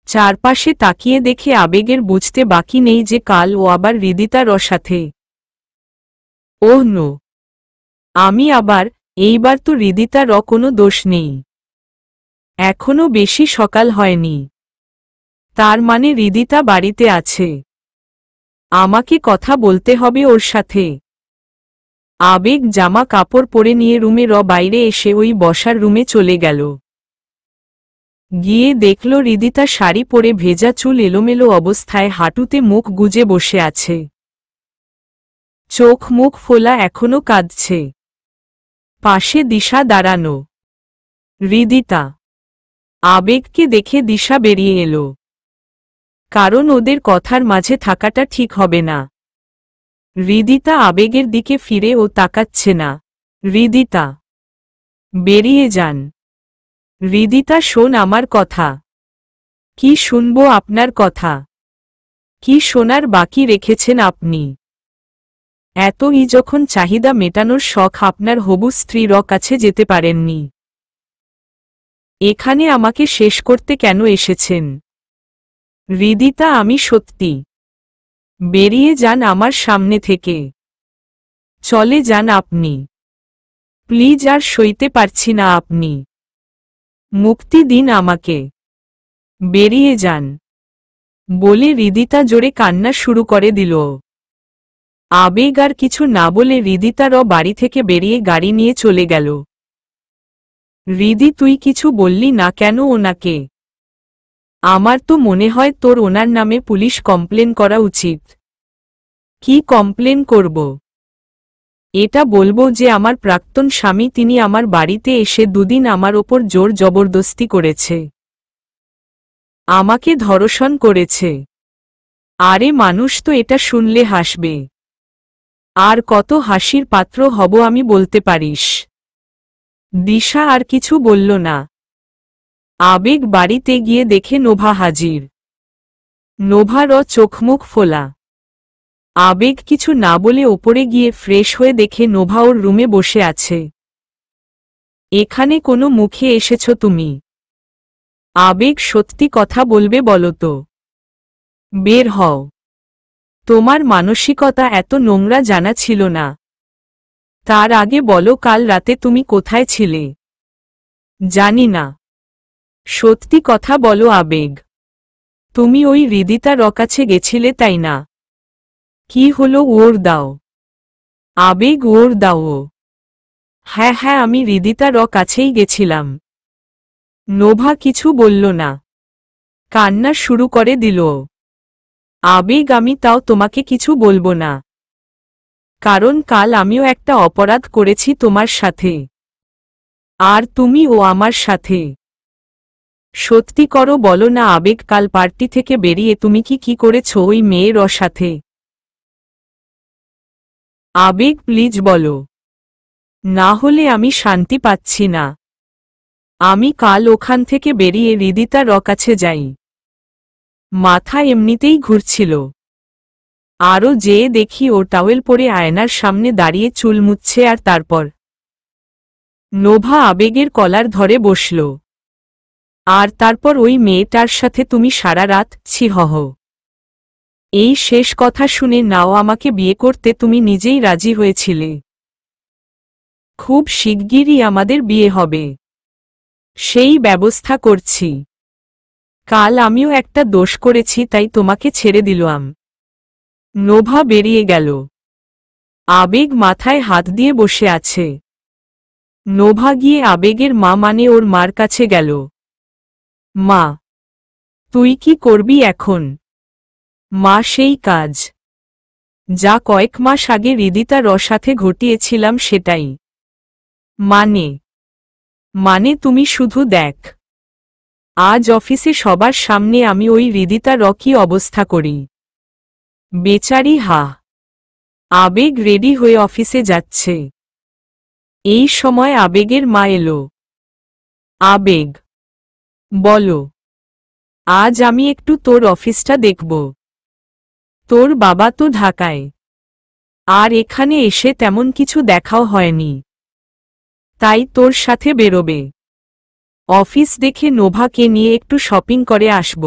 চারপাশে তাকিয়ে দেখে আবেগের বুঝতে বাকি নেই যে কাল ও আবার হৃদিতার সাথে। ওহ নো, আমি আবার। এইবার তো হৃদিতার কোনো দোষ নেই। এখনো বেশি সকাল হয়নি। তার মানে হৃদিতা বাড়িতে আছে। আমাকে কথা বলতে হবে ওর সাথে। আবেগ জামা কাপড় পরে নিয়ে রুমের বাইরে এসে ওই বসার রুমে চলে গেল। গিয়ে দেখল হৃদিতা শাড়ি পরে ভেজা চুল এলোমেলো অবস্থায় হাঁটুতে মুখ গুজে বসে আছে। চোখ মুখ ফোলা, এখনো কাঁদছে। পাশে দিশা দাঁড়ানো। হৃদিতা। আবেগকে দেখে দিশা বেরিয়ে এলো। কারণ ওদের কথার মাঝে থাকাটা ঠিক হবে না। হৃদিতা আবেগের দিকে ফিরে ও তাকাচ্ছে না। হৃদিতা, বেরিয়ে যান। হৃদিতা শোন আমার কথা। কি শুনবো আপনার কথা? কি শোনার বাকি রেখেছেন আপনি? এতই যখন চাহিদা মেটানোর শখ, আপনার হবু স্ত্রীর কাছে যেতে পারেননি? এখানে আমাকে শেষ করতে কেন এসেছেন? হৃদিতা, আমি সত্যি। বেরিয়ে যান আমার সামনে থেকে। চলে যান আপনি। প্লিজ, আর সইতে পারছি না আপনি। মুক্তি দিন আমাকে। বেরিয়ে যান বলে হৃদিতা জোরে কান্না শুরু করে দিল। আবেগ আর কিছু না বলে হৃদিতার বাড়ি থেকে বেরিয়ে গাড়ি নিয়ে চলে গেল। হৃদি, তুই কিছু বললি না কেন ওনাকে? আমার তো মনে হয় তোর ওনার নামে পুলিশ কমপ্লেন করা উচিত। কি কমপ্লেন করব? এটা বলবো যে আমার প্রাক্তন স্বামী, তিনি আমার বাড়িতে এসে দুদিন আমার ওপর জোর জবরদস্তি করেছে, আমাকে ধর্ষণ করেছে। আরে মানুষ তো এটা শুনলে হাসবে। আর কত হাসির পাত্র হব আমি বলতে পারিস? দিশা আর কিছু বলল না। আবেগ বাড়িতে গিয়ে দেখে নোভা হাজির। নোভার চোখমুখ ফোলা। আবেগ কিছু না বলে ওপরে গিয়ে ফ্রেশ হয়ে দেখে নোভা ওর রুমে বসে আছে। এখানে কোনো মুখে এসেছ তুমি? আবেগ, সত্যি কথা বলবে বলো তো? বের হও। তোমার মানসিকতা এত নোংরা জানা ছিল না। তার আগে বলো, কাল রাতে তুমি কোথায় ছিলে? জানি না। সত্যি কথা বলো আবেগ। তুমি ওই হৃদিতার কাছে গেছিলে, তাই না? কি হলো, ওর দাও। আবেগ, ওর দাও। হ্যাঁ হ্যাঁ, আমি হৃদিতার কাছেই গেছিলাম। নোভা কিছু বলল না। কান্না শুরু করে দিল। আবেগ, আমি তাও তোমাকে কিছু বলবো না, কারণ কাল আমিও একটা অপরাধ করেছি তোমার সাথে। আর তুমিও আমার সাথে। সত্যি করো, বলো না আবেগ, কাল পার্টি থেকে বেরিয়ে তুমি কি করেছ ওই মেয়ের সাথে? আবেগ, প্লিজ বলো, না হলে আমি শান্তি পাচ্ছি না। আমি কাল ওখান থেকে বেরিয়ে হৃদিতার কাছে যাই। মাথা এমনিতেই ঘুরছিল। আরও যেয়ে দেখি ও টাওয়েল পরে আয়নার সামনে দাঁড়িয়ে চুল মুছছে, আর তারপর নোভা আবেগের কলার ধরে বসল। আর তারপর ওই মেয়েটার সাথে তুমি সারা রাত ছিহহ। এই শেষ কথা শুনে নাও আমাকে বিয়ে করতে তুমি নিজেই রাজি হয়েছিলে। খুব শিগগিরই আমাদের বিয়ে হবে, সেই ব্যবস্থা করছি। কাল আমিও একটা দোষ করেছি, তাই তোমাকে ছেড়ে দিলাম। নোভা বেরিয়ে গেল। আবেগ মাথায় হাত দিয়ে বসে আছে। নোভা গিয়ে আবেগের মা মানে ওর মার কাছে গেল। মা, তুই কি করবি এখন? মা, সেই কাজ যা কয়েক মাস আগে হৃদিতার সাথে ঘটিয়েছিলাম সেটাই। মানে তুমি শুধু দেখ, আজ অফিসে সবার সামনে আমি ওই হৃদিতার কি অবস্থা করি। বেচারি। আবেগ রেডি হয়ে অফিসে যাচ্ছে। এই সময় আবেগের মা এলো। আবেগ, বলো, আজ আমি একটু তোর অফিসটা দেখব। তোর বাবা তো ঢাকায়, আর এখানে এসে তেমন কিছু দেখাও হয়নি, তাই তোর সাথে বেরোবে। অফিস দেখে নোভাকে নিয়ে একটু শপিং করে আসব।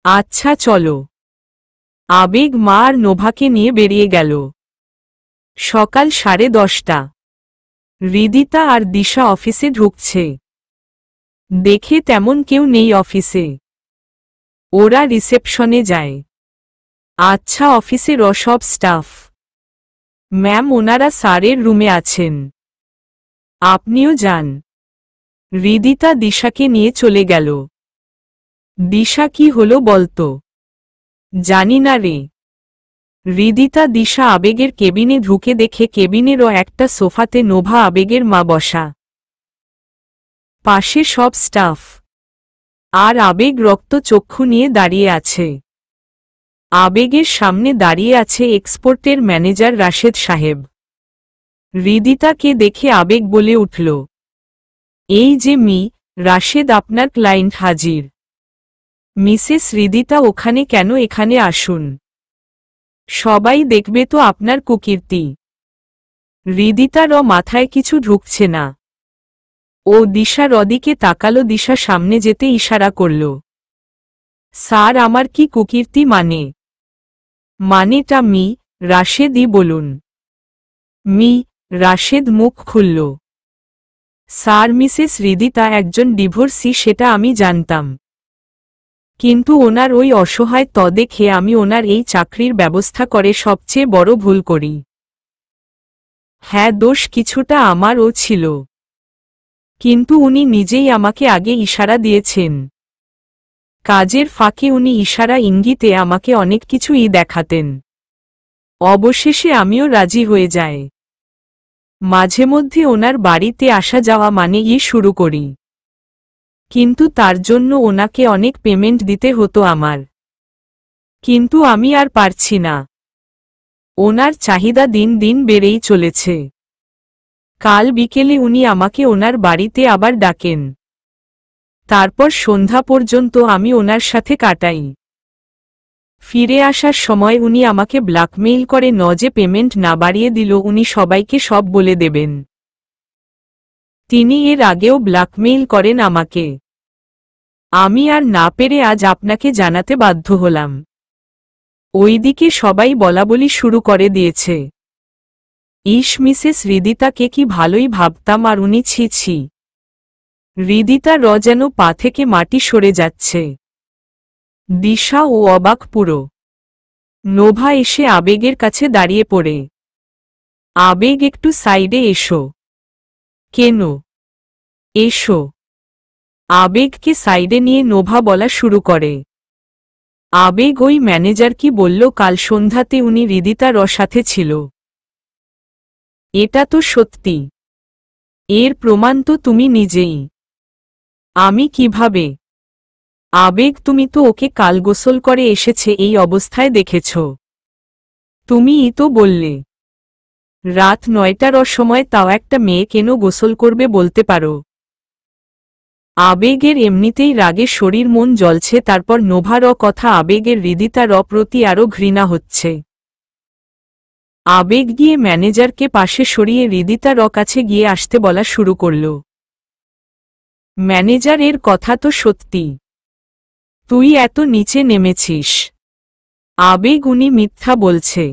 আচ্ছা চলো। আবেগ মা আর নোভাকে নিয়ে বেরিয়ে গেল। সকাল 10:30। হৃদিতা আর দিশা অফিসে ঢুকছে। দেখে তেমন কেউ নেই অফিসে। ওরা রিসেপশনে যায়। আচ্ছা, অফিসের সব স্টাফ। ম্যাম, ওনারা স্যারের রুমে আছেন, আপনিও যান। হৃদিতা দিশাকে নিয়ে চলে গেল। দিশা, কি হলো বলতো? জানি না রে। হৃদিতা দিশা আবেগের কেবিনে ঢুকে দেখে কেবিনেরও একটা সোফাতে নোভা আবেগের মা বসা, পাশে সব স্টাফ। আর আবেগ রক্তচক্ষু নিয়ে দাঁড়িয়ে আছে। আবেগের সামনে দাঁড়িয়ে আছে এক্সপোর্টের ম্যানেজার রাশেদ সাহেব। হৃদিতাকে দেখে আবেগ বলে উঠল, এই যে রাশেদ, আপনার ক্লায়েন্ট হাজির। মিসেস হৃদিতা ওখানে কেন? এখানে আসুন, সবাই দেখবে তো আপনার কুকীর্তি। হৃদিতার মাথায় কিছু ঢুকছে না। ও দিশার দিকে তাকালো। দিশা সামনে যেতে ইশারা করল। স্যার, আমার কি কুকীর্তি মানেটা মি রাশেদই বলুন। মি রাশেদ মুখ খুলল। স্যার, মিসেস হৃদিতা একজন ডিভোর্সি, সেটা আমি জানতাম, কিন্তু ওনার ওই অসহায় দেখে আমি ওনার এই চাকরির ব্যবস্থা করে সবচেয়ে বড় ভুল করি। হ্যাঁ, দোষ কিছুটা আমারও ছিল, কিন্তু উনি নিজেই আমাকে আগে ইশারা দিয়েছেন। কাজের ফাঁকে উনি ইশারা ইঙ্গিতে আমাকে অনেক কিছুই দেখাতেন। অবশেষে আমিও রাজি হয়ে যাই। মাঝে মধ্যে ওনার বাড়িতে আসা যাওয়া শুরু করি, কিন্তু তার জন্য ওনাকে অনেক পেমেন্ট দিতে হতো আমার। কিন্তু আমি আর পারছি না, ওনার চাহিদা দিন দিন বেড়েই চলেছে। কাল বিকেলে উনি আমাকে ওনার বাড়িতে আবার ডাকেন। তারপর সন্ধ্যা পর্যন্ত আমি ওনার সাথে কাটাই। ফিরে আসার সময় উনি আমাকে ব্ল্যাকমেইল করে যে পেমেন্ট না বাড়িয়ে দিল উনি সবাইকে সব বলে দেবেন। তিনি এর আগেও ব্ল্যাকমেইল করেন আমাকে। আমি আর না পেরে আজ আপনাকে জানাতে বাধ্য হলাম। ওইদিকে সবাই বলাবলি শুরু করে দিয়েছে। মিসেস হৃদিতাকে কি ভালোই ভাবতাম, আর উনি ছি ছি। হৃদিতা যেন পা থেকে মাটি সরে যাচ্ছে। দিশা ও অবাক পুরো। নোভা এসে আবেগের কাছে দাঁড়িয়ে পড়ে। আবেগ, একটু সাইডে এসো। কেন? এসো। আবেগকে সাইডে নিয়ে নোভা বলা শুরু করে। আবেগ, ওই ম্যানেজার কি বলল কাল সন্ধ্যাতে উনি হৃদিতার সাথে ছিল? এটা তো সত্যি, এর প্রমাণ তো তুমি নিজেই। আমি কিভাবে? আবেগ, তুমি তো ওকে কাল গোসল করে এসেছে এই অবস্থায় দেখেছ। তুমিই তো বললে রাত 9টার সময়, তাও একটা মেয়ে কেন গোসল করবে বলতে পারো? আবেগের এমনিতেই রাগে শরীর মন জ্বলছে, তারপর নোভার কথা আবেগের হৃদিতার প্রতি আরও ঘৃণা হচ্ছে। আবেগ গিয়ে ম্যানেজারকে পাশে সরিয়ে হৃদিতার কাছে গিয়ে আসতে বলা শুরু করল। ম্যানেজার, এর কথা তো সত্যি, তুই এত নিচে নেমেছিস। আবেগ, উনি মিথ্যা বলছে,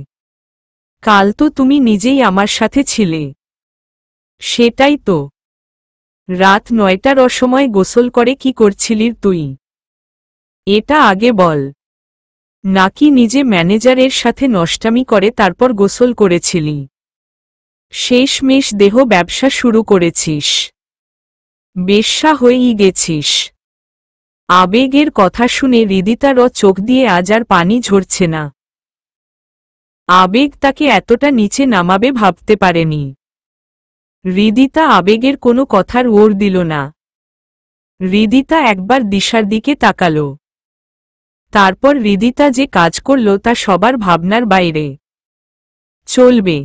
কাল তো তুমি নিজেই আমার সাথে ছিলে। সেটাই তো, রাত 9টার সময় গোসল করে কি করছিলি তুই? এটা আগে বল। নাকি নিজে ম্যানেজারের সাথে নষ্টামি করে তারপর গোসল করেছিলি? শেষমেশ দেহ ব্যবসা শুরু করেছিস, বেশ্যা হয়েই গেছিস। আবেগের কথা শুনে হৃদিতার চোখ দিয়ে আজ আর পানি ঝরছে না। আবেগ তাকে এতটা নিচে নামাবে ভাবতে পারেনি। হৃদিতা আবেগের কোনো কথার ওর দিল না। হৃদিতা একবার দিশার দিকে তাকাল। তারপর হৃদিতা যে কাজ করল তা সবার ভাবনার বাইরে। চলবে।